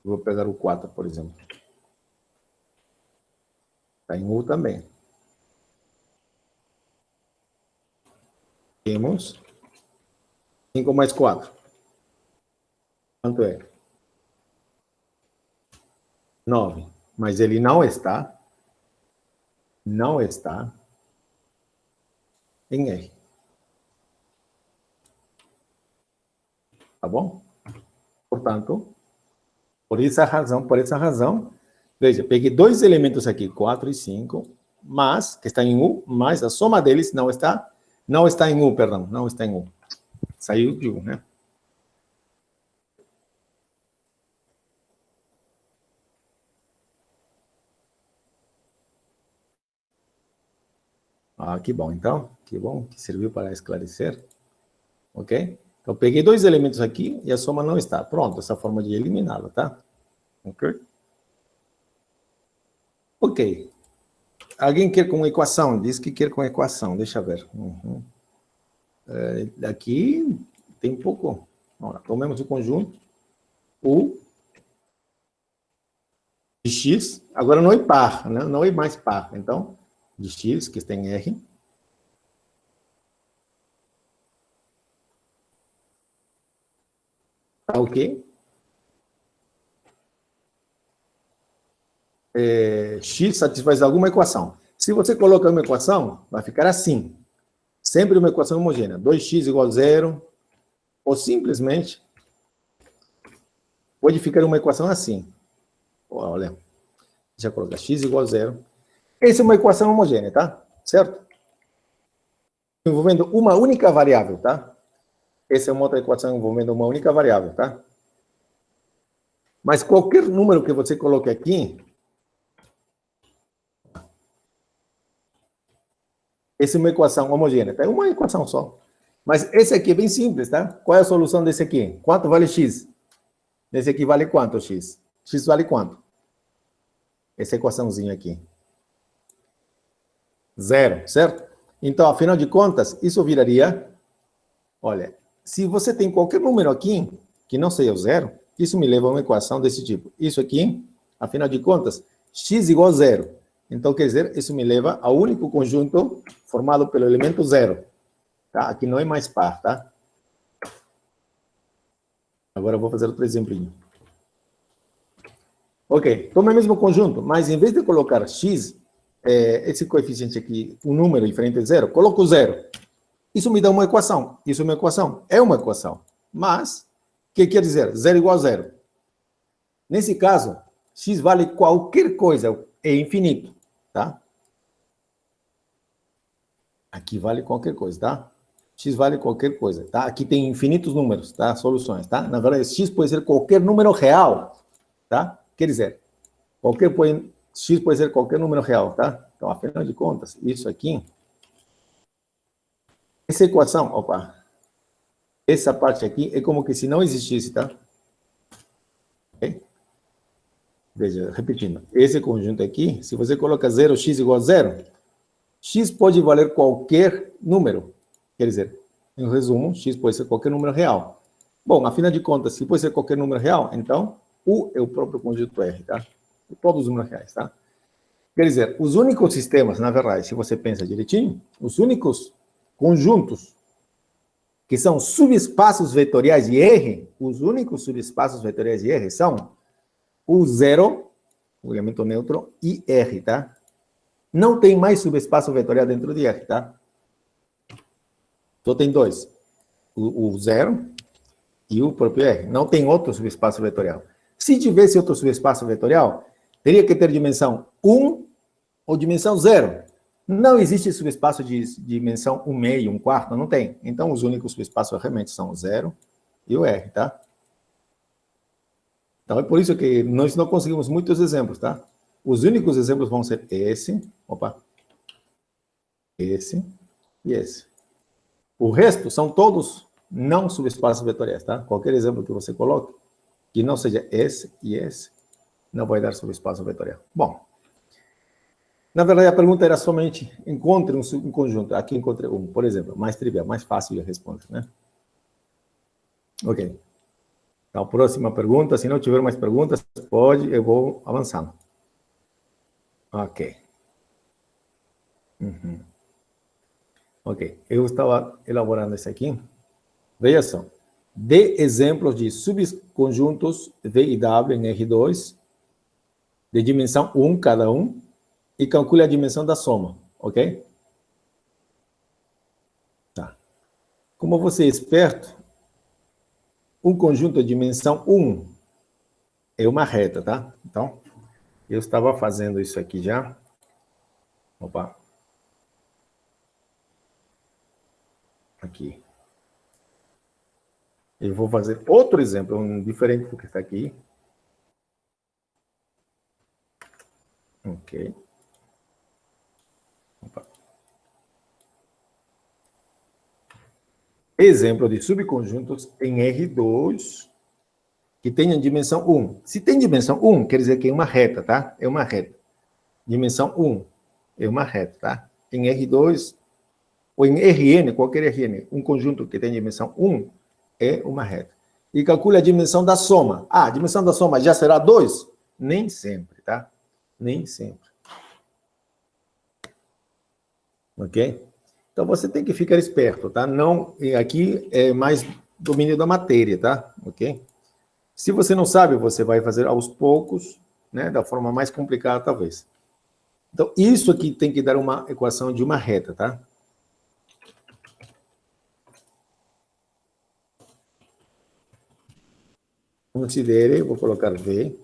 Vou pegar o 4, por exemplo. Está em U também. Temos 5 mais 4. Quanto é? 9. Mas ele não está em R. Tá bom? Portanto, por essa razão, veja, peguei dois elementos aqui, 4 e 5, mas, que está em U, mas a soma deles não está em U, perdão, não está em U. Saiu de U, né? Ah, que bom, então. Que bom que serviu para esclarecer. Ok? Então, peguei dois elementos aqui e a soma não está. Pronto, essa forma de eliminá-la, tá? Ok? Ok. Alguém quer com equação? Diz que quer com equação. Deixa eu ver. Aqui tem pouco. Vamos lá, tomemos o conjunto. U de x. Agora não é par, né? Não é mais par. Então, de x, que está em R. Tá ok? X satisfaz alguma equação. Se você coloca uma equação, vai ficar assim. Sempre uma equação homogênea. 2x igual a 0. Ou simplesmente, pode ficar uma equação assim. Olha, deixa eu colocar x igual a 0. Essa é uma equação homogênea, tá? Certo? Envolvendo uma única variável, tá? Essa é uma outra equação envolvendo uma única variável, tá? Mas qualquer número que você coloque aqui, essa é uma equação homogênea, tá? É uma equação só. Mas esse aqui é bem simples, tá? Qual é a solução desse aqui? Quanto vale x? Esse aqui vale quanto, x? X vale quanto? Essa equaçãozinha aqui. 0, certo? Então, afinal de contas, isso viraria... Olha, se você tem qualquer número aqui, que não seja o 0, isso me leva a uma equação desse tipo. Isso aqui, afinal de contas, x igual a 0. Então, quer dizer, isso me leva ao único conjunto formado pelo elemento 0. Tá? Aqui não é mais par, tá? Agora eu vou fazer outro exemplinho. Ok, toma o mesmo conjunto, mas em vez de colocar x, esse coeficiente aqui, um número diferente de 0, coloco 0. Isso me dá uma equação. Isso é uma equação? É uma equação. Mas, o que quer dizer? 0 igual a 0. Nesse caso, x vale qualquer coisa, é infinito, tá? Aqui vale qualquer coisa, tá? X vale qualquer coisa, tá? Aqui tem infinitos números, tá? Soluções, tá? Na verdade, x pode ser qualquer número real, tá? Quer dizer, x pode ser qualquer número real, tá? Então, afinal de contas, isso aqui, essa equação, opa, essa parte aqui é como que se não existisse, tá? Okay? Veja, repetindo, esse conjunto aqui, se você coloca 0x igual a 0, x pode valer qualquer número. Quer dizer, em resumo, x pode ser qualquer número real. Bom, afinal de contas, se pode ser qualquer número real, então, U é o próprio conjunto R, tá? Todos os números reais, tá? Quer dizer, os únicos sistemas, na verdade, se você pensa direitinho, os únicos conjuntos que são subespaços vetoriais de R, os únicos subespaços vetoriais de R são o 0, o elemento neutro, e R, tá? Não tem mais subespaço vetorial dentro de R, tá? Só tem dois. O 0 e o próprio R. Não tem outro subespaço vetorial. Se tivesse outro subespaço vetorial, teria que ter dimensão 1 ou dimensão 0. Não existe subespaço de dimensão 1/2, 1/4, não tem. Então, os únicos subespaços realmente são o 0 e o R, tá? Então, é por isso que nós não conseguimos muitos exemplos, tá? Os únicos exemplos vão ser esse e esse. O resto são todos não subespaços vetoriais, tá? Qualquer exemplo que você coloque, que não seja esse e esse, não vai dar subespaço vetorial. Bom, na verdade, a pergunta era somente, encontre um conjunto. Aqui encontrei um, por exemplo, mais trivial, mais fácil de responder, né? Ok. Então, próxima pergunta. Se não tiver mais perguntas, eu vou avançando. Ok. Ok. Eu estava elaborando isso aqui. Veja só. Dê exemplos de subconjuntos V e W em R2, de dimensão 1 cada um, e calcule a dimensão da soma, ok? Tá. Como você é esperto, um conjunto de dimensão 1 é uma reta, tá? Então, eu estava fazendo isso aqui já. Opa. Aqui. Eu vou fazer outro exemplo, diferente do que está aqui. Ok. Opa. Exemplo de subconjuntos em R2 que tenham dimensão 1. Se tem dimensão 1, quer dizer que é uma reta, tá? É uma reta. Dimensão 1 é uma reta, tá? Em R2 ou em Rn, qualquer Rn, um conjunto que tem dimensão 1 é uma reta. E calcule a dimensão da soma. Ah, a dimensão da soma já será 2? Nem sempre, tá? Nem sempre. Ok? Então, você tem que ficar esperto, tá? Não, aqui é mais domínio da matéria, tá? Ok? Se você não sabe, você vai fazer aos poucos, né? Da forma mais complicada, talvez. Então, isso aqui tem que dar uma equação de uma reta, tá? Considere, vou colocar V.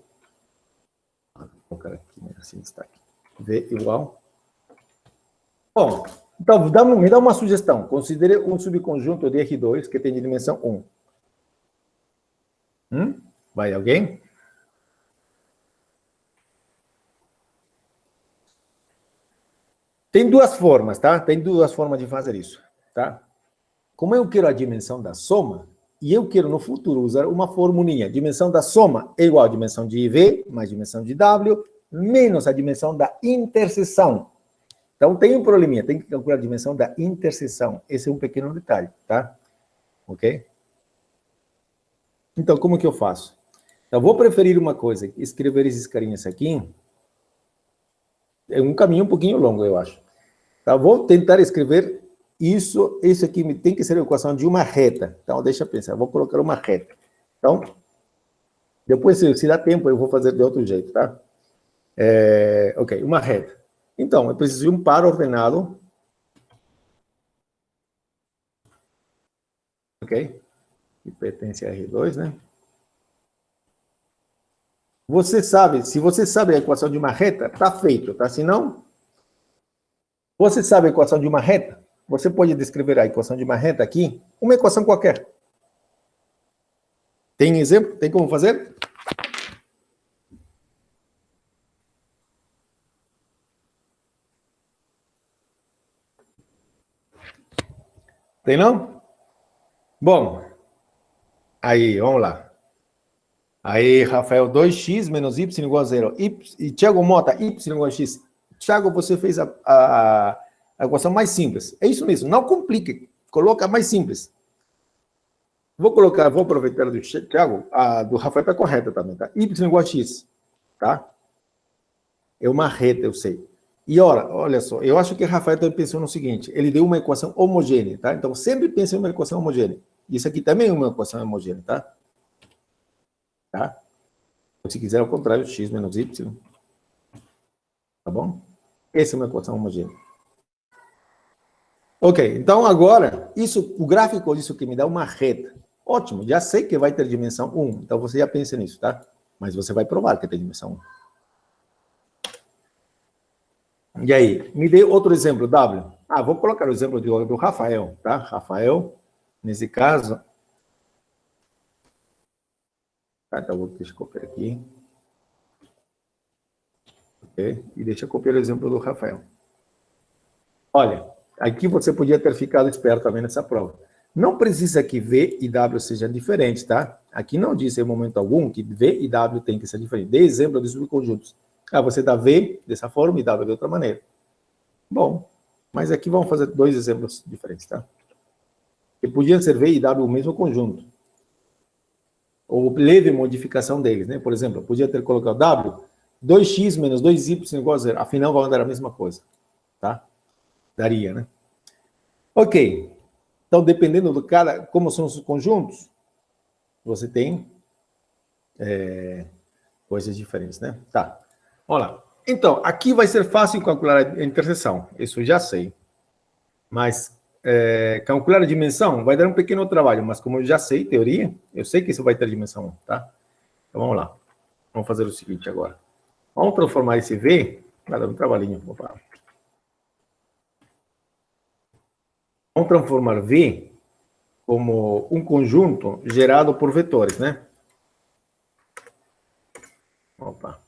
Vou colocar aqui, né, assim está aqui. V igual. Bom, então me dá uma sugestão. Considere um subconjunto de R2 que tem de dimensão 1. Vai alguém? Tem duas formas, tá? Tem duas formas de fazer isso, tá? Como eu quero a dimensão da soma, e eu quero no futuro usar uma formulinha, dimensão da soma é igual a dimensão de V mais dimensão de W, menos a dimensão da interseção. Então tem um probleminha, tem que calcular a dimensão da interseção. Esse é um pequeno detalhe, tá? Ok? Então, como que eu faço? Eu vou preferir uma coisa, escrever esses carinhas aqui. É um caminho um pouquinho longo, eu acho. Tá? Vou tentar escrever isso aqui tem que ser a equação de uma reta. Então, deixa eu pensar, vou colocar uma reta. Então, depois, se dá tempo, eu vou fazer de outro jeito, tá? Ok, uma reta. Então, eu preciso de um par ordenado. Ok? Que pertence a R2, né? Você sabe, se você sabe a equação de uma reta, tá feito, tá? Se não, você sabe a equação de uma reta? Você pode descrever a equação de uma reta aqui? Uma equação qualquer. Tem exemplo? Tem como fazer? Tem não? Bom, aí, vamos lá. Aí, Rafael, 2x menos y igual a 0. E Thiago Mota, y igual a x. Thiago, você fez a equação mais simples. É isso mesmo, não complique. Coloca mais simples. Vou aproveitar do Thiago, a do Rafael está correta também, tá? Y igual a x, tá? É uma reta, eu sei. E olha só, eu acho que o Rafael também pensou no seguinte, ele deu uma equação homogênea, tá? Então, sempre pense em uma equação homogênea. Isso aqui também é uma equação homogênea, tá? Tá? Se quiser, ao contrário, x menos y. Tá bom? Essa é uma equação homogênea. Ok, então agora, o gráfico disso que me dá uma reta. Ótimo, já sei que vai ter dimensão 1, então você já pensa nisso, tá? Mas você vai provar que tem dimensão 1. E aí, me dê outro exemplo, W. Vou colocar o exemplo do Rafael, tá? Rafael, nesse caso... Tá, então deixa eu copiar aqui. Ok, e deixa eu copiar o exemplo do Rafael. Olha, aqui você podia ter ficado esperto também nessa prova. Não precisa que V e W sejam diferentes, tá? Aqui não diz em momento algum que V e W tem que ser diferentes. Dê exemplo de subconjuntos. Você dá V dessa forma e W de outra maneira. Bom, mas aqui vamos fazer dois exemplos diferentes, tá? Que podiam ser V e W o mesmo conjunto. Ou leve modificação deles, né? Por exemplo, eu podia ter colocado W, 2x menos 2y igual a 0. Afinal, vão dar a mesma coisa, tá? Daria, né? Ok. Então, dependendo do cara, como são os conjuntos, você tem coisas diferentes, né? Tá. Olha lá. Então, aqui vai ser fácil calcular a interseção. Isso eu já sei. Mas calcular a dimensão vai dar um pequeno trabalho. Mas como eu já sei teoria, eu sei que isso vai ter dimensão 1, tá? Então, vamos lá. Vamos fazer o seguinte agora. Vamos transformar esse V... Vai dar um trabalhinho. Opa. Vamos transformar V como um conjunto gerado por vetores, né? Opa.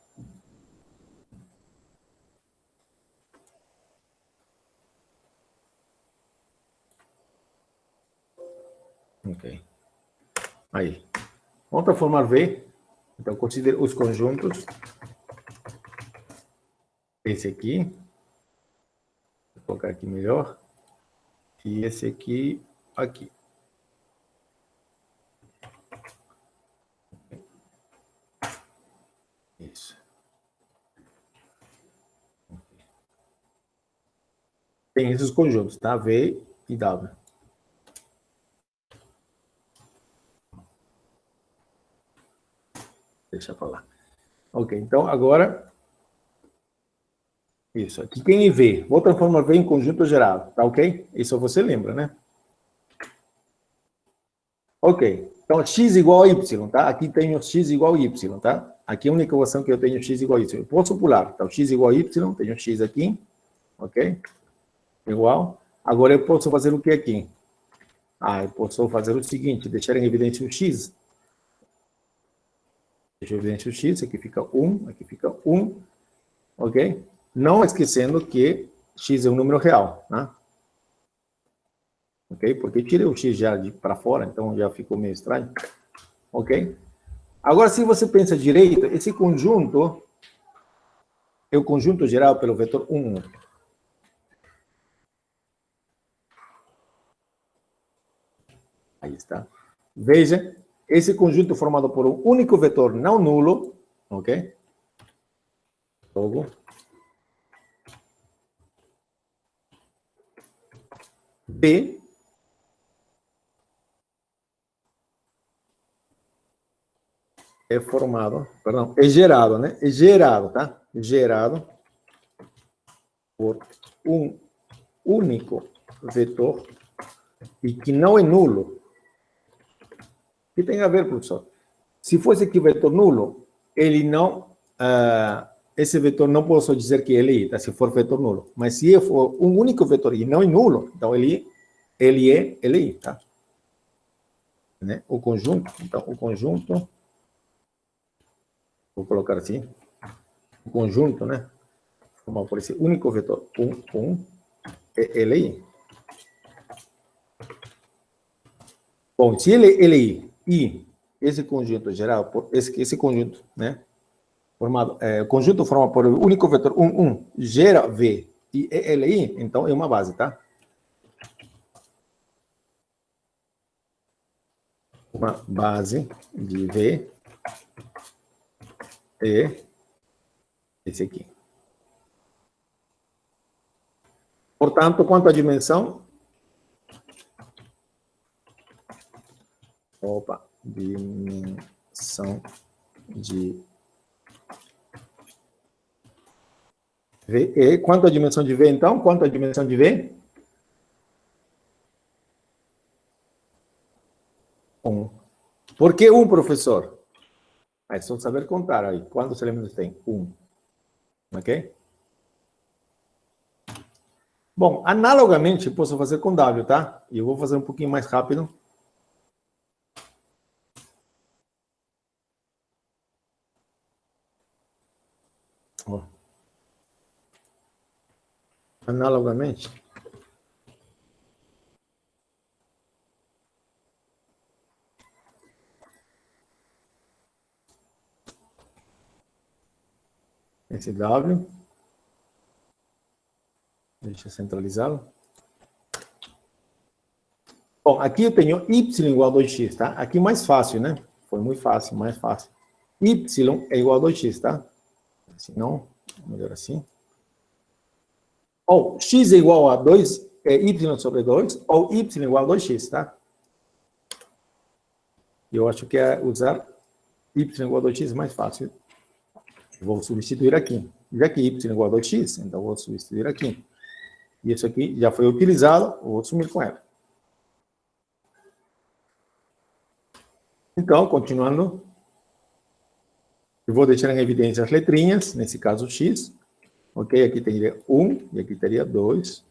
Ok. Aí. Vamos transformar V. Então, considere os conjuntos. Esse aqui. Vou colocar aqui melhor. E esse aqui, aqui. Isso. Tem esses conjuntos, tá? V e W. Deixa eu falar. Ok, então agora Isso, aqui quem é V? Vou transformar V em conjunto geral, tá ok? Isso você lembra, né? Ok, então x igual a y, tá? Aqui tenho x igual a y, tá? Aqui é a única equação que eu tenho x igual a y. Eu posso pular, então x igual a y, tenho x aqui, ok? Igual. Agora eu posso fazer o que aqui? Eu posso fazer o seguinte, deixar em evidência o x. Deixa em evidência o x, aqui fica 1, aqui fica 1, ok? Não esquecendo que x é um número real, né? Ok? Porque tirei o x já para fora, então já ficou meio estranho. Ok? Agora, se você pensa direito, esse conjunto é o conjunto geral pelo vetor 1. Aí está. Veja, esse conjunto formado por um único vetor não nulo, ok? Logo, B é formado, perdão, é gerado, né? É gerado, tá? Gerado por um único vetor e que não é nulo. O que tem a ver, professor? Se fosse aqui vetor nulo, ele não, esse vetor não posso dizer que ele é, tá? Se for vetor nulo. Mas se for um único vetor e não é nulo, então ele é, tá? Né? O conjunto, então o conjunto, vou colocar assim, o conjunto, né? Formado por esse único vetor, 1, ele é. Bom, se ele é e esse conjunto geral, esse conjunto, né? Formado, conjunto formado por o único vetor 1, gera V e ELI, então é uma base, tá? Uma base de V é esse aqui. Portanto, quanto à dimensão? Dimensão de V. E quanto à dimensão de V, então? Quanto à dimensão de V? 1. Por que 1, professor? É só saber contar aí. Quantos elementos tem? 1. Ok? Bom, analogamente, posso fazer com W, tá? E eu vou fazer um pouquinho mais rápido. Analogamente. Esse W. Deixa eu centralizá-lo. Bom, aqui eu tenho y igual a 2x, tá? Aqui mais fácil, né? Foi muito fácil, mais fácil. Y é igual a 2x, tá? Se não, melhor assim. Ou x é igual a 2, y sobre 2, ou y igual a 2x, tá? Eu acho que é usar y igual a 2x mais fácil. Vou substituir aqui. Já que y igual a 2x, então vou substituir aqui. E isso aqui já foi utilizado, vou sumir com ela. Então, continuando, eu vou deixar em evidência as letrinhas, nesse caso x, ok? Aqui teria 1 e aqui teria 2,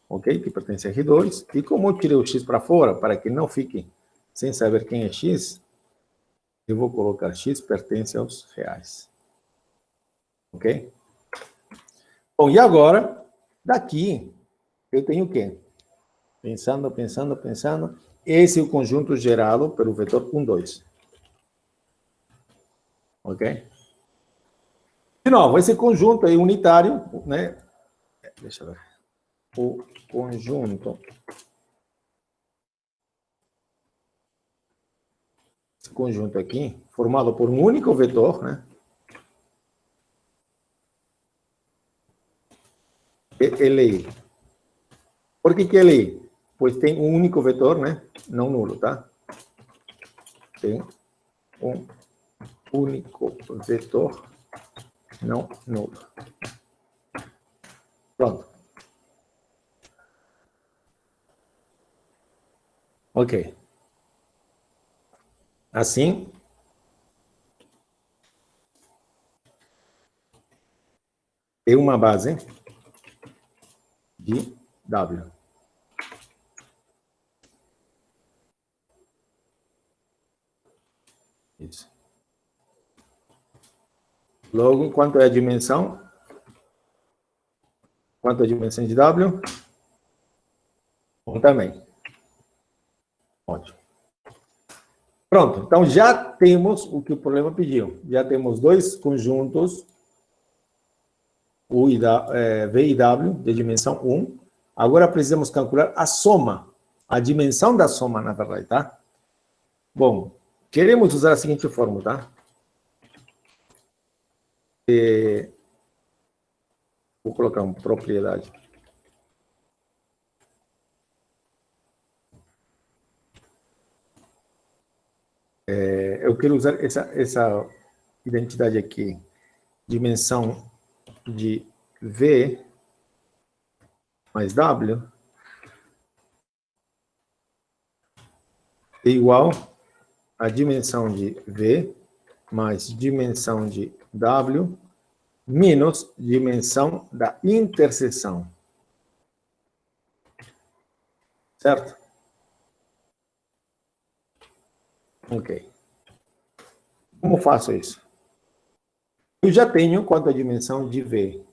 ok? Que pertence a R2. E como eu tirei o x para fora, para que não fique sem saber quem é x, eu vou colocar x pertence aos reais. Ok? Bom, e agora, daqui, eu tenho o quê? Pensando. Esse é o conjunto gerado pelo vetor 1, 2. Ok? De novo, esse conjunto é unitário, né? Deixa eu ver. O conjunto. Esse conjunto aqui, formado por um único vetor, né? Ele. Por que ele? Pois tem um único vetor, né? Não nulo, tá? Tem um único vetor não nulo. Pronto. Ok. Assim, tem uma base de W. Isso. Logo, quanto é a dimensão? Quanto é a dimensão de W? 1 também. Ótimo. Pronto. Então, já temos o que o problema pediu. Já temos dois conjuntos, V e W, de dimensão 1. Agora, precisamos calcular a soma. A dimensão da soma, na verdade, tá? Bom, queremos usar a seguinte fórmula, tá? Vou colocar uma propriedade. Eu quero usar essa identidade aqui. Dimensão de V mais W é igual a dimensão de V mais dimensão de W menos dimensão da interseção. Certo? Ok. Como faço isso? Eu já tenho quanto a dimensão de V.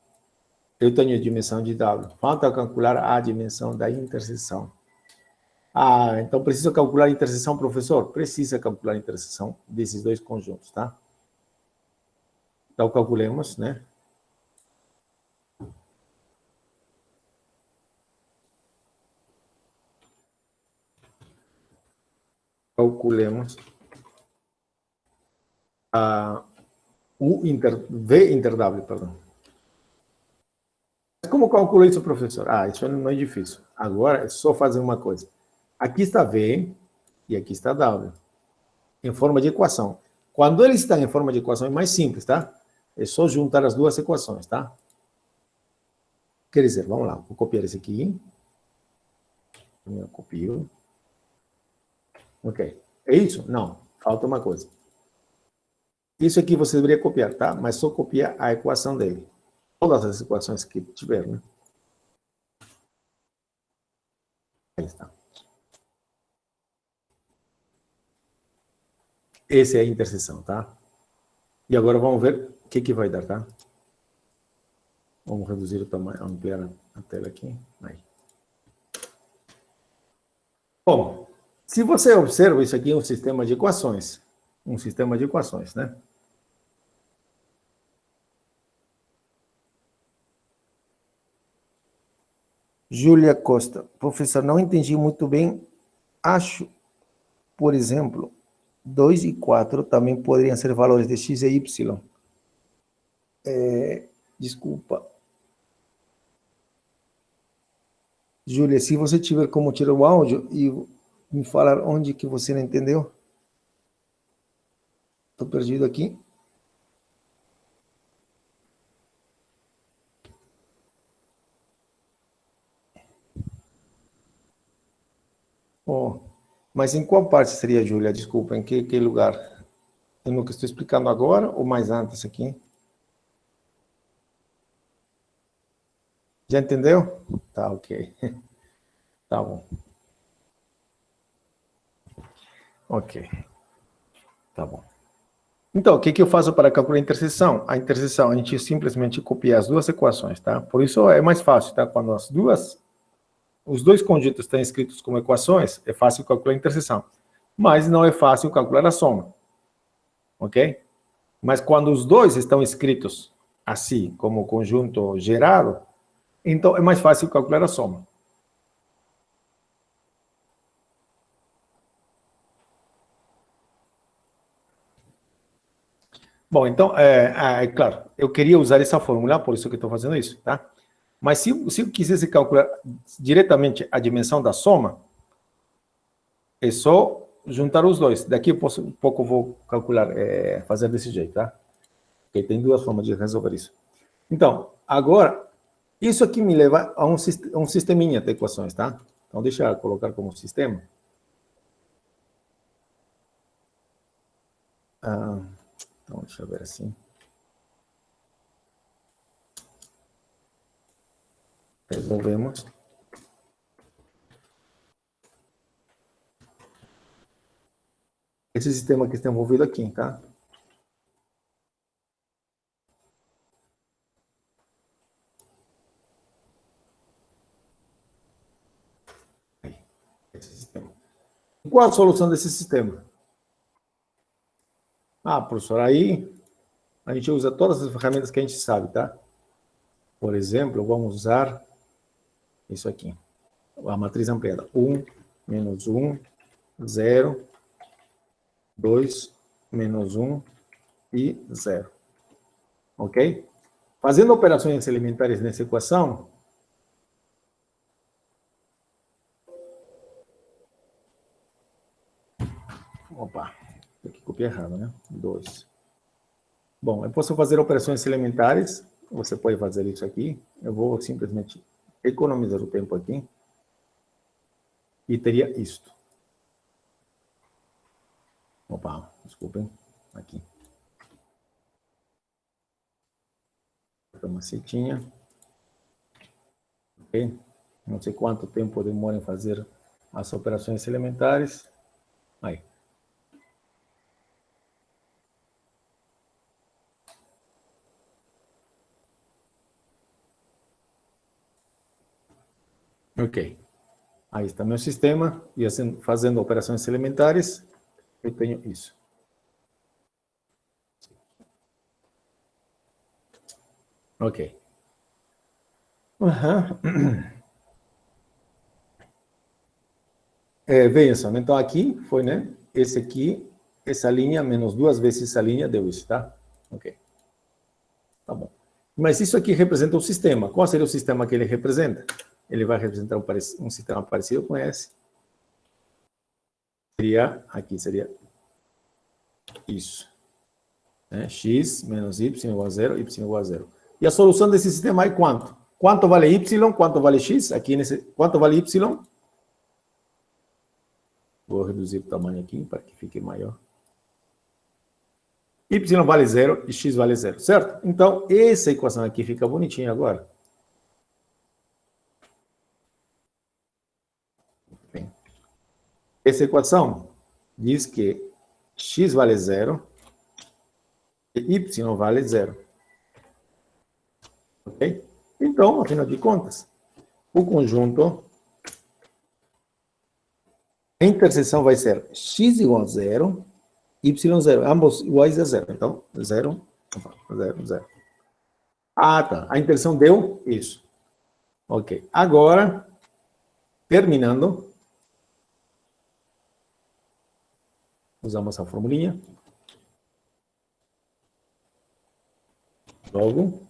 Eu tenho a dimensão de W. Falta calcular a dimensão da interseção. Ah, então precisa calcular a interseção, professor? Precisa calcular a interseção desses dois conjuntos, tá? Então, calculemos, né? Calculemos V inter W, perdão. Como calculo isso, professor? Ah, isso não é difícil. Agora é só fazer uma coisa. Aqui está V e aqui está W, em forma de equação. Quando eles estão em forma de equação, é mais simples, tá? É só juntar as duas equações, tá? Quer dizer, vamos lá, vou copiar esse aqui. Eu copio. Ok. É isso? Não, falta uma coisa. Isso aqui você deveria copiar, tá? Mas só copiar a equação dele. Todas as equações que tiver, né? Aí está. Essa é a interseção, tá? E agora vamos ver o que vai dar, tá? Vamos reduzir o tamanho, ampliar a tela aqui. Aí. Bom, se você observa, isso aqui é um sistema de equações. Um sistema de equações, né? Júlia Costa. Professor, não entendi muito bem. Acho, por exemplo, 2 e 4 também poderiam ser valores de x e y. Desculpa. Júlia, se você tiver como tirar o áudio e me falar onde que você não entendeu. Estou perdido aqui. Oh, mas em qual parte seria, Júlia? Desculpa, em que lugar? No que estou explicando agora ou mais antes aqui? Já entendeu? Tá, ok. Tá bom. Ok. Tá bom. Então, o que eu faço para calcular a interseção? A interseção, a gente simplesmente copia as duas equações, tá? Por isso é mais fácil, tá? Quando os dois conjuntos estão escritos como equações, é fácil calcular a interseção. Mas não é fácil calcular a soma. Ok? Mas quando os dois estão escritos assim, como conjunto gerado, então é mais fácil calcular a soma. Bom, então, claro, eu queria usar essa fórmula, por isso que estou fazendo isso, tá? Mas se eu quisesse calcular diretamente a dimensão da soma, é só juntar os dois. Daqui a pouco eu vou calcular, fazer desse jeito, tá? Porque tem duas formas de resolver isso. Então, agora, Isso aqui me leva a um sisteminha de equações, tá? Então, deixa eu colocar como sistema. Então, deixa eu ver assim. Resolvemos. Esse sistema que está envolvido aqui, tá? Esse sistema. Qual a solução desse sistema? Ah, professor, aí a gente usa todas as ferramentas que a gente sabe, tá? Por exemplo, vamos usar isso aqui. A matriz ampliada. 1, menos 1, 0, 2, menos 1 e 0. Ok? Fazendo operações elementares nessa equação, opa, aqui copiei errado, né? 2. Bom, eu posso fazer operações elementares, você pode fazer isso aqui, eu vou simplesmente economizar o tempo aqui, e teria isto. Opa, desculpem, aqui. Uma setinha. Ok? Não sei quanto tempo demora em fazer as operações elementares. Aí. Ok. Aí está meu sistema. E assim, fazendo operações elementares, eu tenho isso. Ok. Veja só, então aqui foi, né? Esse aqui, essa linha, menos 2 vezes essa linha, deu isso, tá? Ok. Tá bom. Mas isso aqui representa o sistema. Qual seria o sistema que ele representa? Ele vai representar um sistema parecido com esse. Aqui seria isso. Né? X menos y igual a zero, y igual a zero. E a solução desse sistema é quanto? Quanto vale y, quanto vale x? Aqui quanto vale y? Vou reduzir o tamanho aqui para que fique maior. Y vale zero e x vale zero, certo? Então, essa equação aqui fica bonitinha agora. Bem, essa equação diz que x vale zero e y vale zero. Ok? Então, afinal de contas, o conjunto, a interseção vai ser x igual a zero, y zero, ambos iguais a zero. Então, zero, zero, zero. Ah, tá. A interseção deu isso. Ok. Agora, terminando, usamos a formulinha. Logo,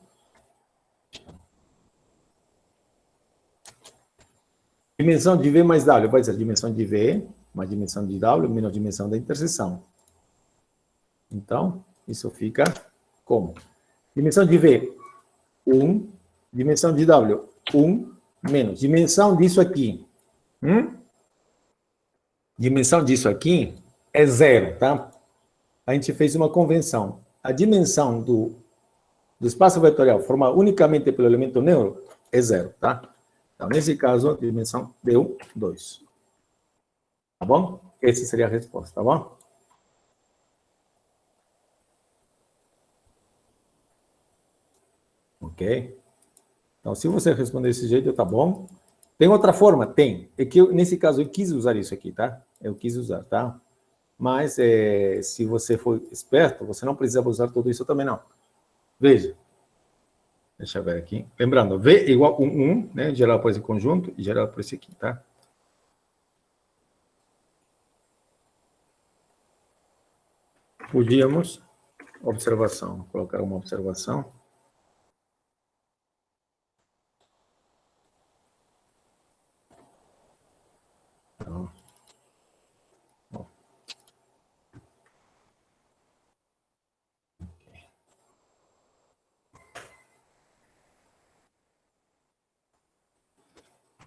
dimensão de V mais W vai ser dimensão de V mais dimensão de W menos dimensão da interseção. Então, isso fica como? Dimensão de V, 1. Dimensão de W, 1 menos. Dimensão disso aqui. Dimensão disso aqui é zero, tá? A gente fez uma convenção. A dimensão do espaço vetorial formado unicamente pelo elemento neutro é zero, tá? Então, nesse caso, a dimensão deu 2. Tá bom? Essa seria a resposta, tá bom? Ok? Então, se você responder desse jeito, tá bom. Tem outra forma? Tem. É que nesse caso, eu quis usar isso aqui, tá? Eu quis usar, tá? Mas, se você for esperto, você não precisa usar tudo isso também, não. Veja. Deixa eu ver aqui. Lembrando, V igual a 1, né? Geral por esse conjunto e geral por esse aqui, tá? Podíamos, observação, colocar uma observação. Então,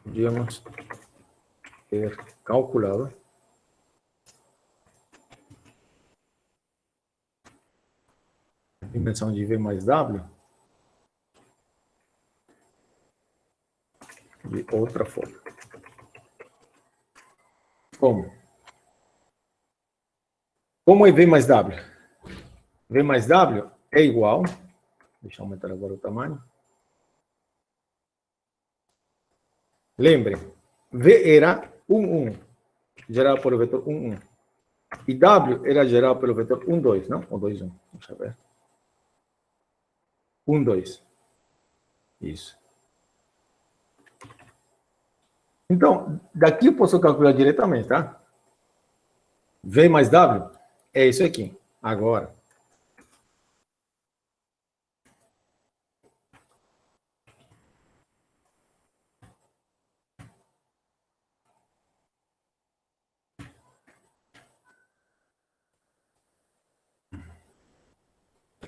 podíamos ter calculado a dimensão de V mais W de outra forma. Como? Como é V mais W? V mais W é igual, deixa eu aumentar agora o tamanho. Lembre, V era 1, 1, gerado pelo vetor 1, 1. E W era gerado pelo vetor 1, 2, não? Ou 2, 1. Deixa eu ver. 1, 2. Isso. Então, daqui eu posso calcular diretamente, tá? V mais W é isso aqui. Agora.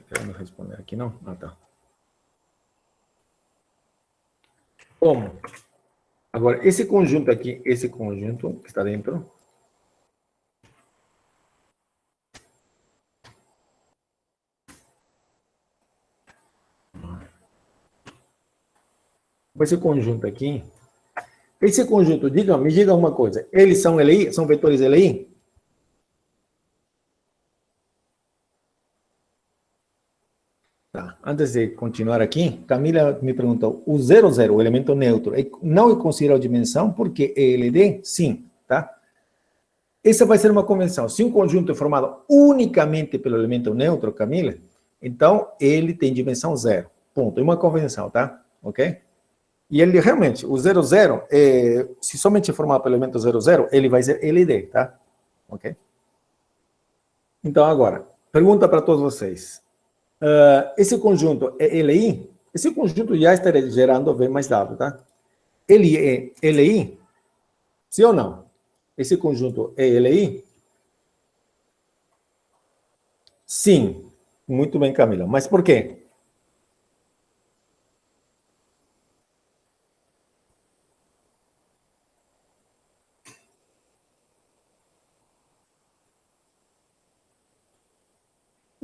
Querendo responder aqui, não? Ah, tá. Como? Agora, esse conjunto aqui, esse conjunto que está dentro, esse conjunto aqui, esse conjunto, me diga uma coisa, eles são LI? São vetores LI? Tá. Antes de continuar aqui, Camila me perguntou, o 0, 0, o elemento neutro, não é considerado dimensão porque é LD? Sim, tá? Essa vai ser uma convenção. Se um conjunto é formado unicamente pelo elemento neutro, Camila, então ele tem dimensão 0. Ponto. É uma convenção, tá? Ok? E ele realmente, o 0, 0, se somente é formado pelo elemento 0, 0, ele vai ser LD, tá? Ok? Então, agora, pergunta para todos vocês. Esse conjunto é LI? Esse conjunto já estaria gerando V mais W, tá? Ele é LI? Sim ou não? Esse conjunto é LI? Sim. Muito bem, Camila. Mas por quê?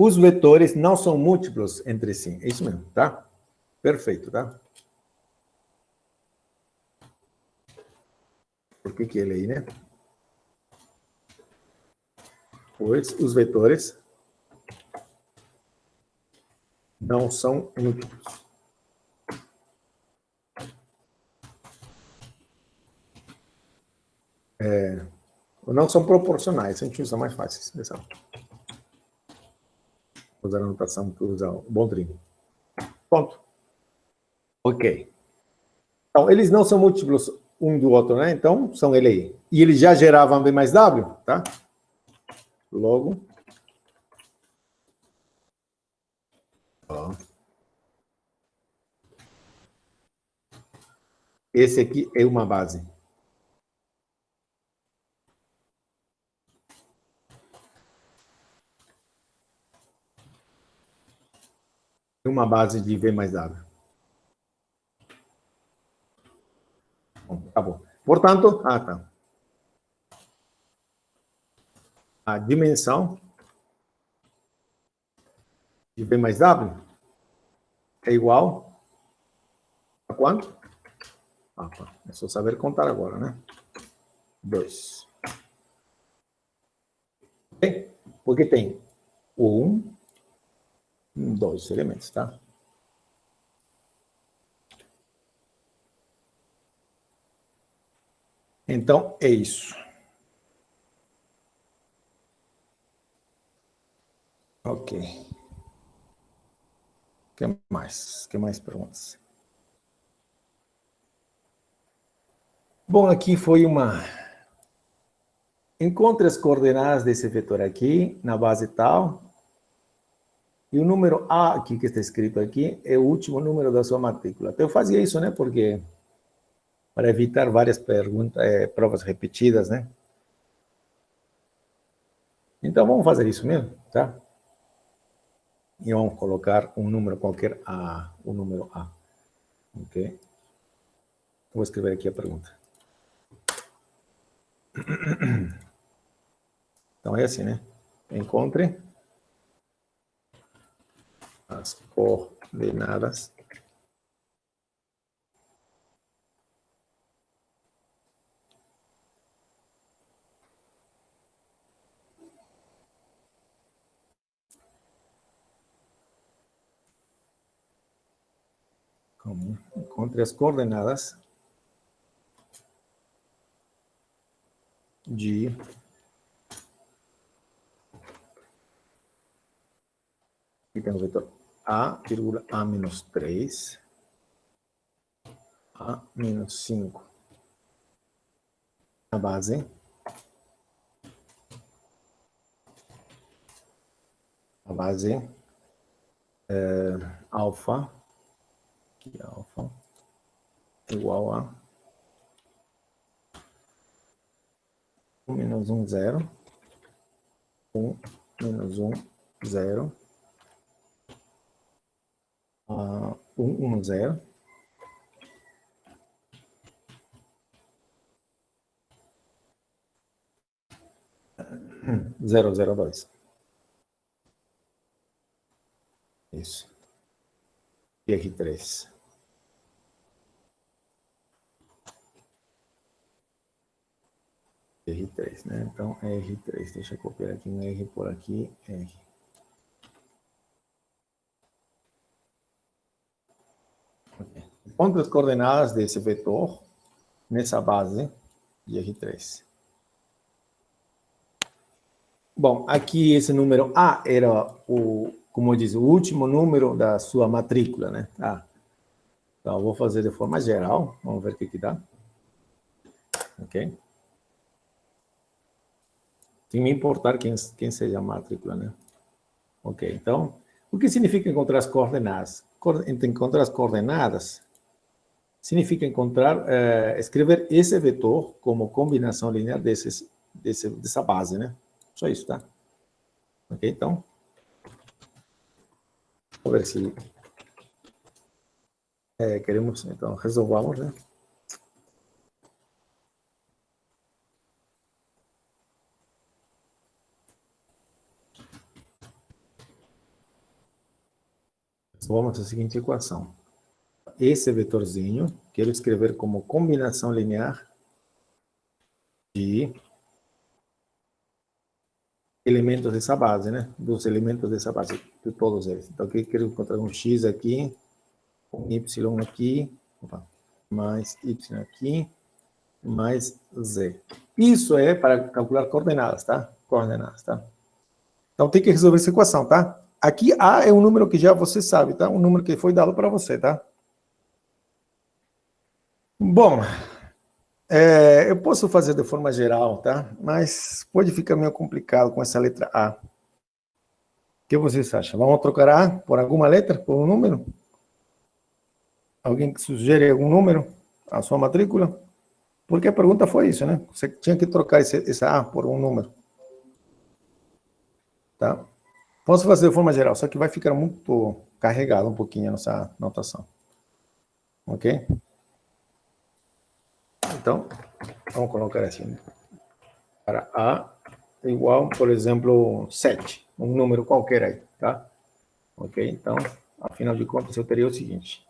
Os vetores não são múltiplos entre si. É isso mesmo, tá? Perfeito, tá? Por que é LI, né? Pois os vetores não são múltiplos. Não são proporcionais. A gente usa mais fácil. Vou usar a anotação que usa o Bondrini. Ponto. Ok. Então, eles não são múltiplos um do outro, né? Então, são LI. E eles já geravam V mais W, tá? Logo. Ó. Esse aqui é uma base. É uma base de V mais W. Bom, tá bom. Portanto, tá. A dimensão de V mais W é igual a quanto? Tá. É só saber contar agora, né? 2. Ok? Porque tem 1, 2 elementos, tá? Então, é isso. Ok. O que mais? Que mais perguntas? Bom, aqui foi uma... Encontre as coordenadas desse vetor aqui, na base tal, e o número A aqui, que está escrito aqui, é o último número da sua matrícula. Então, eu fazia isso, né? Porque... para evitar várias perguntas, provas repetidas, né? Então, vamos fazer isso mesmo, tá? E vamos colocar um número qualquer A, o número A, ok? Vou escrever aqui a pergunta. Então, é assim, né? Encontre as coordenadas encontre as coordenadas de aqui tem o vetor A, vírgula, A menos 3, A menos 5 na base, a base alfa, aqui alfa, igual a 1 menos 1, 0, 1 menos 1, 0, 1, 1, 0, 0, 0, 2. Isso. E R3. R3, né? Então, é R3. Deixa eu copiar aqui um R por aqui. R. Okay. Encontre as coordenadas desse vetor nessa base de R3. Bom, aqui esse número A era o, como diz, o último número da sua matrícula, né? Tá. Então, eu vou fazer de forma geral. Vamos ver o que dá. Ok? Sem me importar quem seja a matrícula, né? Ok, então, o que significa encontrar as coordenadas? Encontrar as coordenadas significa escrever esse vetor como combinação linear dessa base, né? Só isso, tá? Ok, então, vamos ver se queremos, então, resolvamos, né? Resolvamos a seguinte equação. Esse vetorzinho, quero escrever como combinação linear de elementos dessa base, né? Dos elementos dessa base, de todos eles. Então, aqui quero encontrar um x aqui, um y aqui, mais y aqui, mais z. Isso é para calcular coordenadas, tá? Coordenadas, tá? Então, tem que resolver essa equação, tá? Aqui, A é um número que já você sabe, tá? Um número que foi dado para você, tá? Bom, eu posso fazer de forma geral, tá? Mas pode ficar meio complicado com essa letra A. O que vocês acham? Vamos trocar A por alguma letra, por um número? Alguém que sugere algum número? A sua matrícula? Porque a pergunta foi isso, né? Você tinha que trocar essa A por um número. Tá? Posso fazer de forma geral, só que vai ficar muito carregado um pouquinho a nossa notação. Ok? Então, vamos colocar assim, né? Para A igual, por exemplo, 7. Um número qualquer aí, tá? Ok? Então, afinal de contas, eu teria o seguinte.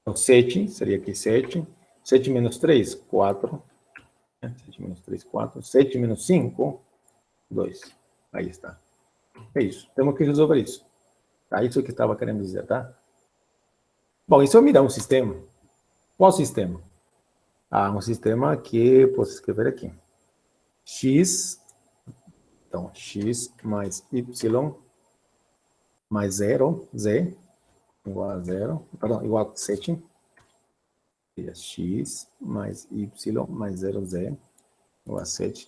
Então, 7, seria aqui 7. 7 menos 3, 4. 7 menos 3, 4. 7 menos 5, 2. Aí está. É isso. Temos que resolver isso. Tá? Isso que eu estava querendo dizer, tá? Bom, isso me dá um sistema. Qual sistema? Um sistema que posso escrever aqui. X, então, x mais y mais 0, z, igual a 0, perdão, igual a 7. X mais y mais 0z, igual a 7.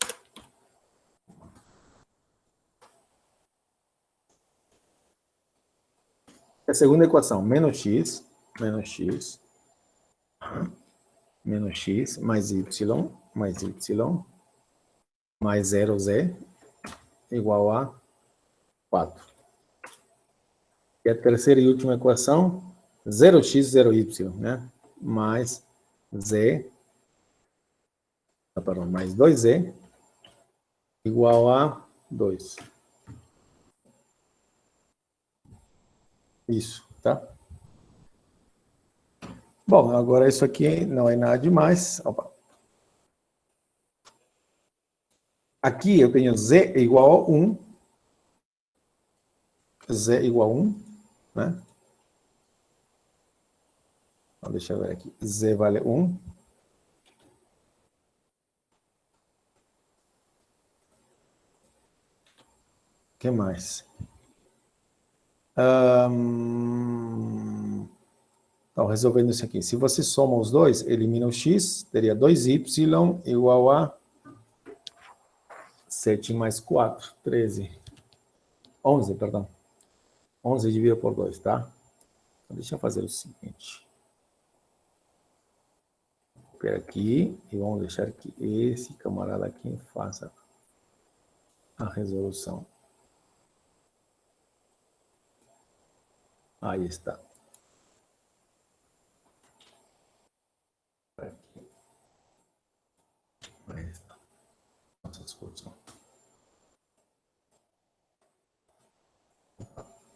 A segunda equação, menos x mais y mais 0z igual a 4. E a terceira e última equação, 0x, 0y, né? Mais z, perdão, mais 2z igual a 2. Isso, tá? Bom, agora isso aqui não é nada demais. Opa. Aqui eu tenho z igual a 1. Z igual a 1, né? Então, deixa eu ver aqui. Z vale 1. O que mais? Então, resolvendo isso aqui. Se você soma os dois, elimina o x, teria 2y igual a 7 mais 4, 13. 11, perdão. 11 dividido por 2, tá? Então, deixa eu fazer o seguinte. Vou pegar aqui e vamos deixar que esse camarada aqui faça a resolução. Aí está. Aqui. Aí está. Nossa discussão.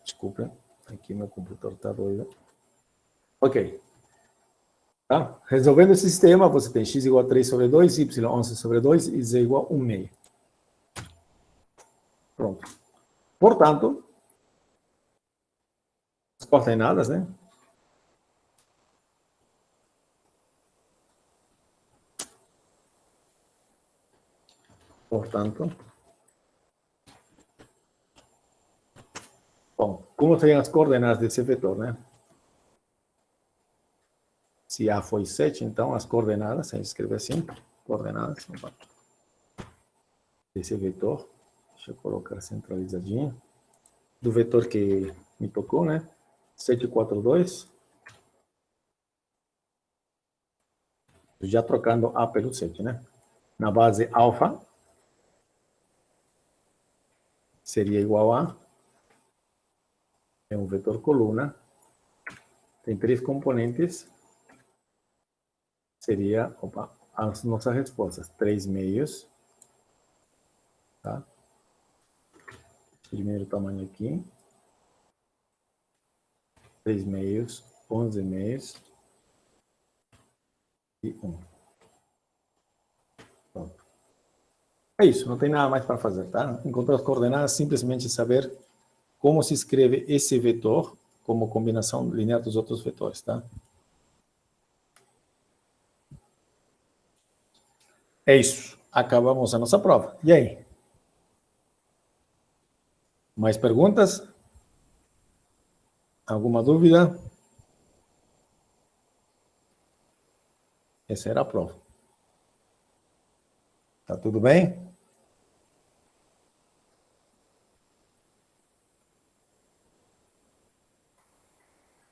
Desculpa, aqui meu computador está doido. Ok. Tá? Resolvendo esse sistema, você tem x igual a 3 sobre 2, y 11 sobre 2 e z igual a 1 meio. Pronto. Portanto, as coordenadas, né? Portanto, bom, como tem as coordenadas desse vetor, né? Se A foi 7, então as coordenadas, a gente escreve assim, coordenadas desse vetor, deixa eu colocar centralizadinho, do vetor que me tocou, né? 7, 4, 2. Já trocando A pelo 7, né? Na base alfa, seria igual a, é um vetor coluna, tem 3 componentes, seria, opa, as nossas respostas, 3 meios, tá? Primeiro tamanho aqui, 3 meios, 11 meios e 1. Pronto. É isso, não tem nada mais para fazer, tá? Encontrar as coordenadas, simplesmente saber como se escreve esse vetor como combinação linear dos outros vetores, tá? É isso. Acabamos a nossa prova. E aí? Mais perguntas? Alguma dúvida? Essa era a prova. Tá tudo bem?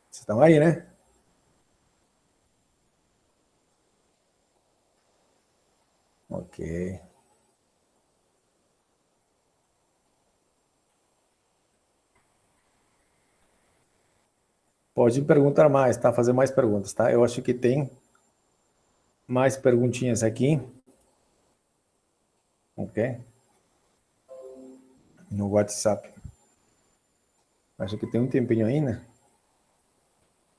Vocês estão aí, né? Ok. Pode perguntar mais, tá? Fazer mais perguntas, tá? Eu acho que tem mais perguntinhas aqui. Ok? No WhatsApp. Acho que tem um tempinho ainda.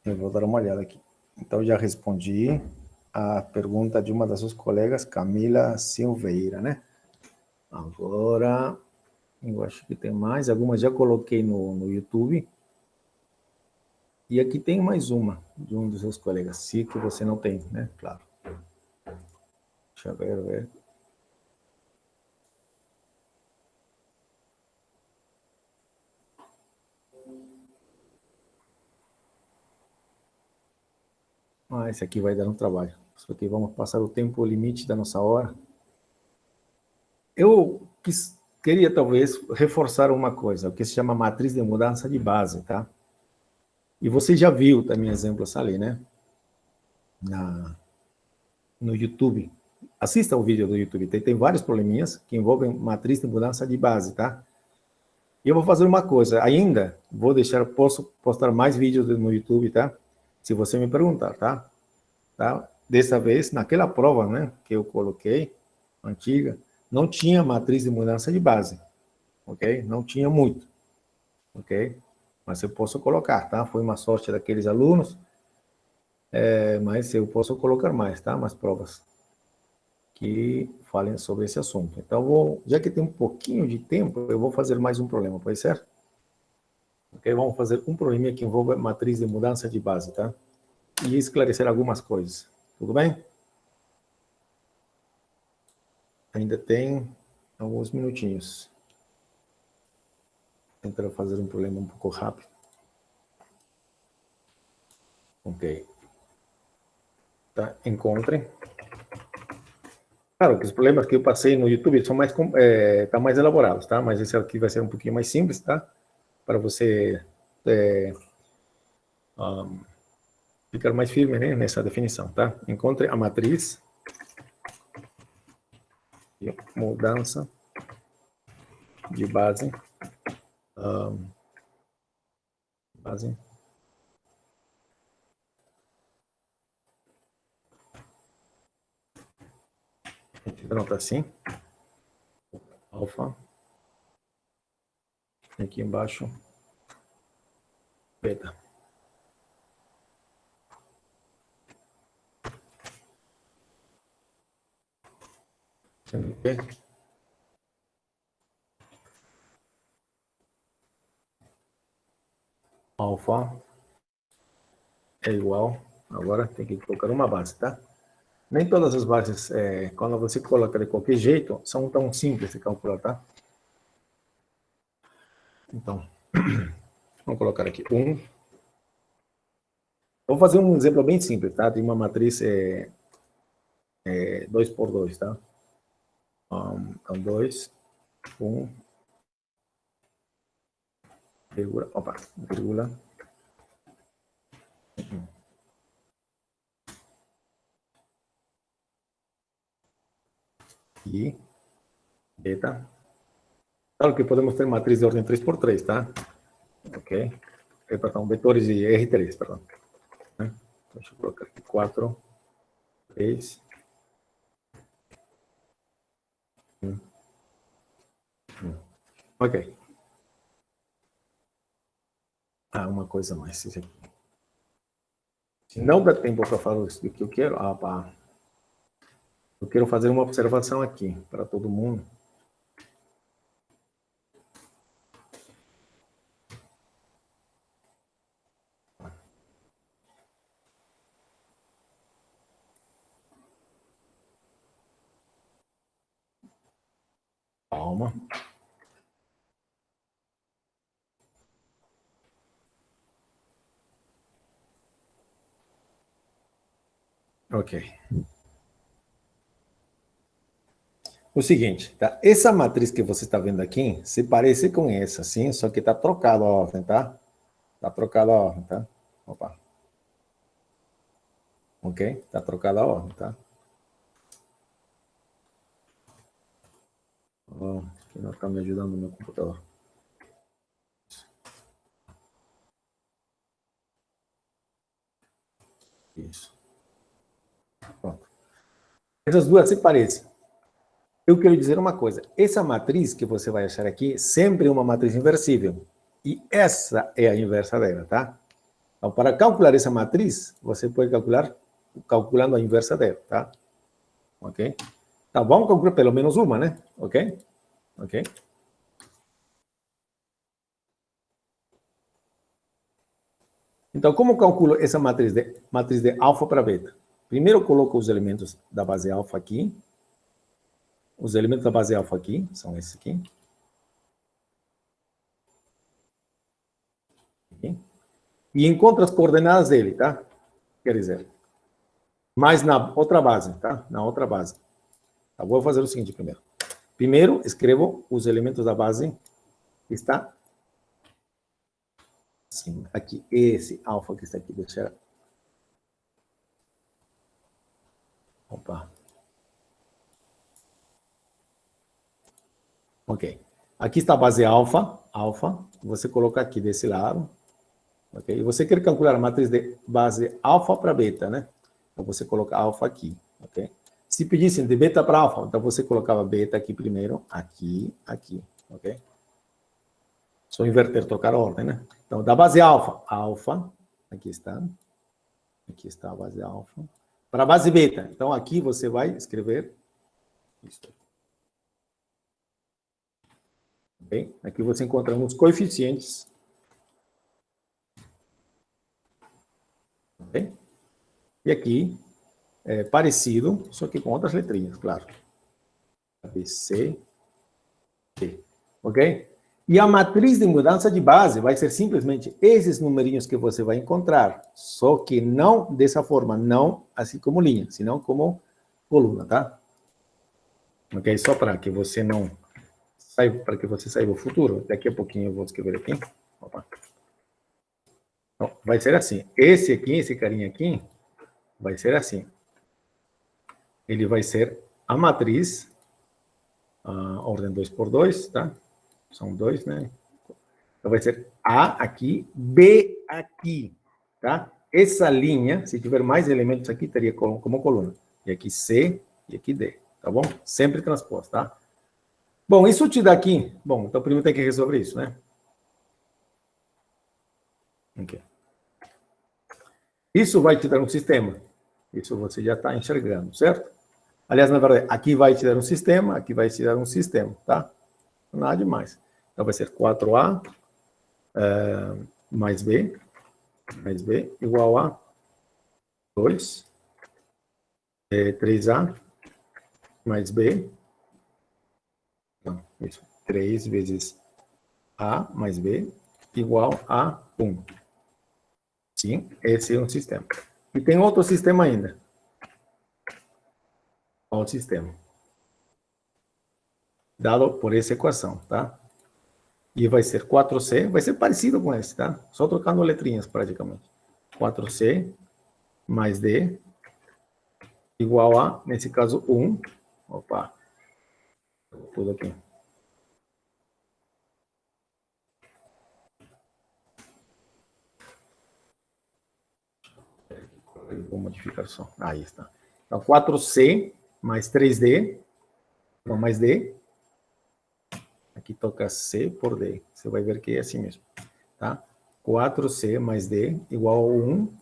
Eu vou dar uma olhada aqui. Então, já respondi a pergunta de uma das suas colegas, Camila Silveira, né? Agora, eu acho que tem mais. Algumas já coloquei no YouTube. E aqui tem mais uma, de um dos seus colegas. Se que você não tem, né? Claro. Deixa eu ver. Ah, esse aqui vai dar um trabalho. Isso aqui vamos passar o tempo limite da nossa hora. Eu queria, talvez, reforçar uma coisa, o que se chama matriz de mudança de base, tá? E você já viu também exemplos ali, né? No YouTube. Assista o vídeo do YouTube. Tem vários probleminhas que envolvem matriz de mudança de base, tá? E eu vou fazer uma coisa. Ainda vou deixar, posso postar mais vídeos no YouTube, tá? se você me perguntar, tá? Dessa vez, naquela prova, né, que eu coloquei, antiga, não tinha matriz de mudança de base, ok? Não tinha muito, ok? Mas eu posso colocar, tá? Foi uma sorte daqueles alunos, mas eu posso colocar mais, tá? Mais provas que falem sobre esse assunto. Então, já que tem um pouquinho de tempo, eu vou fazer mais um problema, pode ser? Ok, vamos fazer um probleminha que envolve matriz de mudança de base, tá? E esclarecer algumas coisas. Tudo bem? Ainda tem alguns minutinhos. Tentar fazer um problema um pouco rápido. Ok. Tá? Encontre. Claro que os problemas que eu passei no YouTube são mais, tá mais elaborados, tá? Mas esse aqui vai ser um pouquinho mais simples, tá? Para você ficar mais firme, né, nessa definição, tá? Encontre a matriz de mudança de base, base pronto, assim, alfa, aqui embaixo, beta. Ok? Alfa é igual, agora tem que colocar uma base, tá? Nem todas as bases, quando você coloca de qualquer jeito, são tão simples de calcular, tá? Então, vamos colocar aqui 1. Vou fazer um exemplo bem simples, tá? De uma matriz 2 por 2, tá? Então, 2, 1, vírgula, opa, vírgula, e beta. Claro que podemos ter matriz de ordem 3 por 3, tá? Ok? Perdão, vetores de R3, perdão. Deixa eu colocar aqui 4, 3, 1. Ok. Uma coisa mais. Isso aqui. Se não dá tempo para falar isso que eu quero, pá. Eu quero fazer uma observação aqui para todo mundo. Calma. Ok. O seguinte, tá? Essa matriz que você está vendo aqui se parece com essa, sim, só que está trocada a ordem, tá? Está trocada a ordem, tá? Opa. Ok? Está trocada a ordem, tá? Que não está me ajudando no meu computador. Isso. Pronto. Essas duas se parecem. Eu quero dizer uma coisa. Essa matriz que você vai achar aqui sempre é uma matriz inversível. E essa é a inversa dela, tá? Então, para calcular essa matriz, você pode calcular calculando a inversa dela, tá? Ok? Tá, vamos calcular pelo menos uma, né? Ok? Ok? Então, como calculo essa matriz de alfa para beta? Primeiro, eu coloco os elementos da base alfa aqui. Os elementos da base alfa aqui, são esses aqui. Aqui. E encontro as coordenadas dele, tá? Quer dizer, mas na outra base, tá? Na outra base. Tá, vou fazer o seguinte primeiro. Primeiro, escrevo os elementos da base que está assim, aqui, esse alfa que está aqui, deixa eu... Opa. Ok. Aqui está a base alfa, alfa. Você coloca aqui desse lado. Ok? E você quer calcular a matriz de base alfa para beta, né? Então você coloca alfa aqui, ok? Se pedissem de beta para alfa, então você colocava beta aqui primeiro, aqui, aqui, ok? Só inverter, trocar a ordem, né? Então, da base alfa, alfa, aqui está a base alfa, para a base beta. Então, aqui você vai escrever isso. Ok? Aqui você encontra uns coeficientes. Ok? E aqui, é parecido, só que com outras letrinhas, claro. A, B, C, D. Ok? E a matriz de mudança de base vai ser simplesmente esses numerinhos que você vai encontrar, só que não dessa forma, não assim como linha, senão como coluna, tá? Ok? Só para que você não saiba, para que você saiba o futuro. Daqui a pouquinho eu vou escrever aqui. Opa. Então, vai ser assim. Esse aqui, esse carinha aqui, vai ser assim. Ele vai ser a matriz, a ordem 2 por 2, tá? São dois, né? Então, vai ser A aqui, B aqui, tá? Essa linha, se tiver mais elementos aqui, teria como coluna. E aqui C e aqui D, tá bom? Sempre transposto, tá? Bom, isso te dá aqui... Bom, então primeiro tem que resolver isso, né? Ok. Isso vai te dar um sistema. Isso você já está enxergando, certo? Aliás, na verdade, aqui vai te dar um sistema, aqui vai te dar um sistema, tá? Nada demais. Então, vai ser 4A mais B igual a 2, 3A mais B, não, isso, 3 vezes A mais B igual a 1. Sim, esse é um sistema. E tem outro sistema ainda. Outro sistema. Dado por essa equação, tá? E vai ser 4C, vai ser parecido com esse, tá? Só trocando letrinhas, praticamente. 4C mais D igual a, nesse caso, 1. Opa, tudo aqui. Vou modificar só. Aí está. Então, 4C mais 3D, então mais D. Aqui toca C por D. Você vai ver que é assim mesmo. Tá? 4C mais D igual a 1.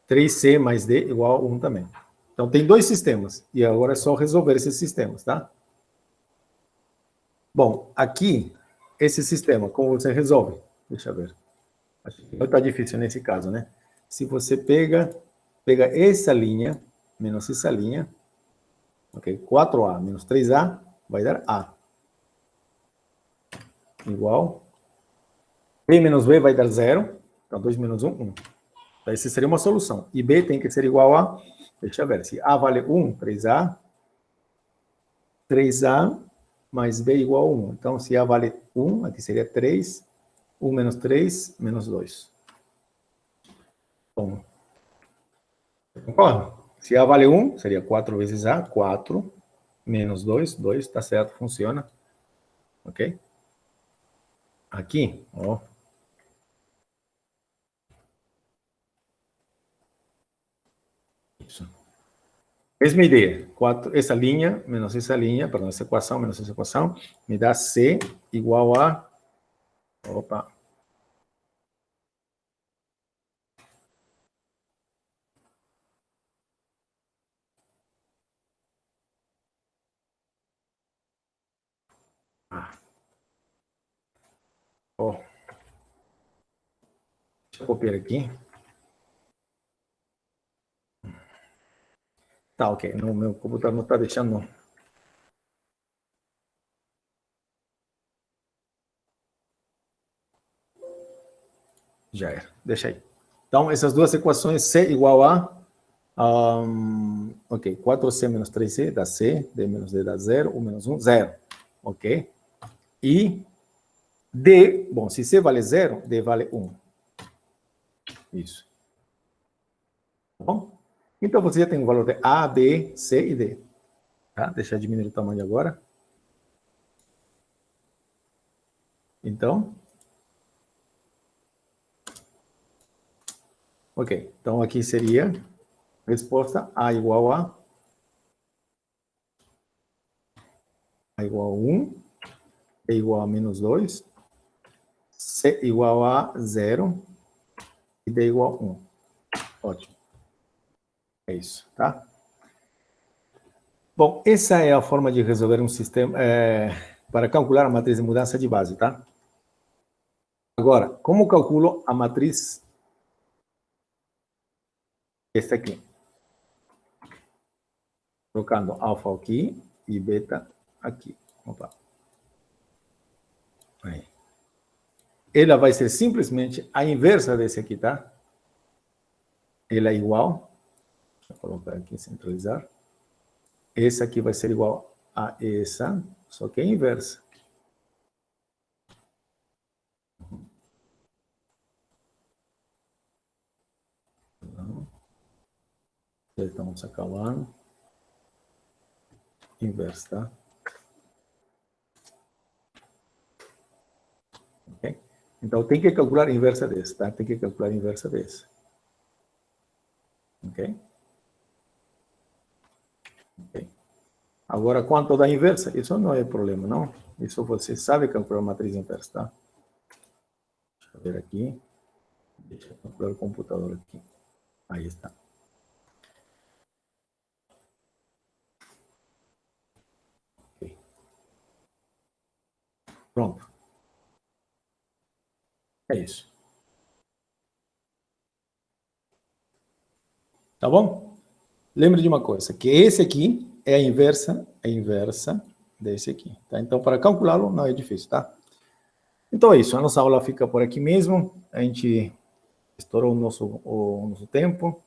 3C mais D igual a 1 também. Então, tem dois sistemas. E agora é só resolver esses sistemas, tá? Bom, aqui, esse sistema, como você resolve? Deixa eu ver. Acho que não está difícil nesse caso, né? Se você pega essa linha, menos essa linha, ok? 4A menos 3A vai dar A. Igual. B menos B vai dar 0. Então, 2 menos 1, 1. Então, essa seria uma solução. E B tem que ser igual a... Deixa eu ver. Se A vale 1, 3A mais B igual a 1. Então, se A vale 1, aqui seria 3. 1 menos 3, menos 2. Bom, concorda? Se A vale 1, seria 4 vezes A, 4, menos 2, 2, tá certo, funciona. Ok? Aqui, ó. Isso. Mesma ideia. 4, essa linha, menos essa linha, perdão, essa equação, menos essa equação, me dá C igual a... Opa. Ó. Deixa eu copiar aqui. Tá, ok. No meu computador não está deixando, não. Já era. Deixa aí. Então, essas duas equações, C igual a... ok, 4C menos 3C dá C, D menos D dá 0, 1 menos 1, 0. Ok? E D, bom, se C vale 0, D vale 1. Isso. Tá bom? Então, você já tem o valor de A, B, C e D. Tá? Deixa eu diminuir o tamanho agora. Então, Ok, então aqui seria resposta A igual a igual a 1, B igual a menos 2, C igual a 0 e D igual a 1. Ótimo. É isso, tá? Bom, essa é a forma de resolver um sistema para calcular a matriz de mudança de base, tá? Agora, como calculo a matriz? Esta aqui. Colocando alfa aqui e beta aqui. Opa. Aí. Ela vai ser simplesmente a inversa desse aqui, tá? Ela é igual. Deixa eu colocar aqui, centralizar. Esse aqui vai ser igual a essa, só que é inversa. Estamos acabando. Inverso, tá? Ok? Então, tem que calcular a inversa desse, tá? Tem que calcular a inversa desse. Ok? Ok. Agora, quanto da inversa? Isso não é problema, não. Isso você sabe calcular a matriz inversa, tá? Deixa eu ver aqui. Deixa eu calcular o computador aqui. Aí está. Ok. Pronto. É isso. Tá bom? Lembre de uma coisa, que esse aqui é a inversa desse aqui. Tá? Então, para calculá-lo, não é difícil, tá? Então é isso. A nossa aula fica por aqui mesmo. A gente estourou o nosso tempo.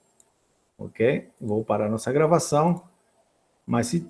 Ok? Vou parar a nossa gravação. Mas se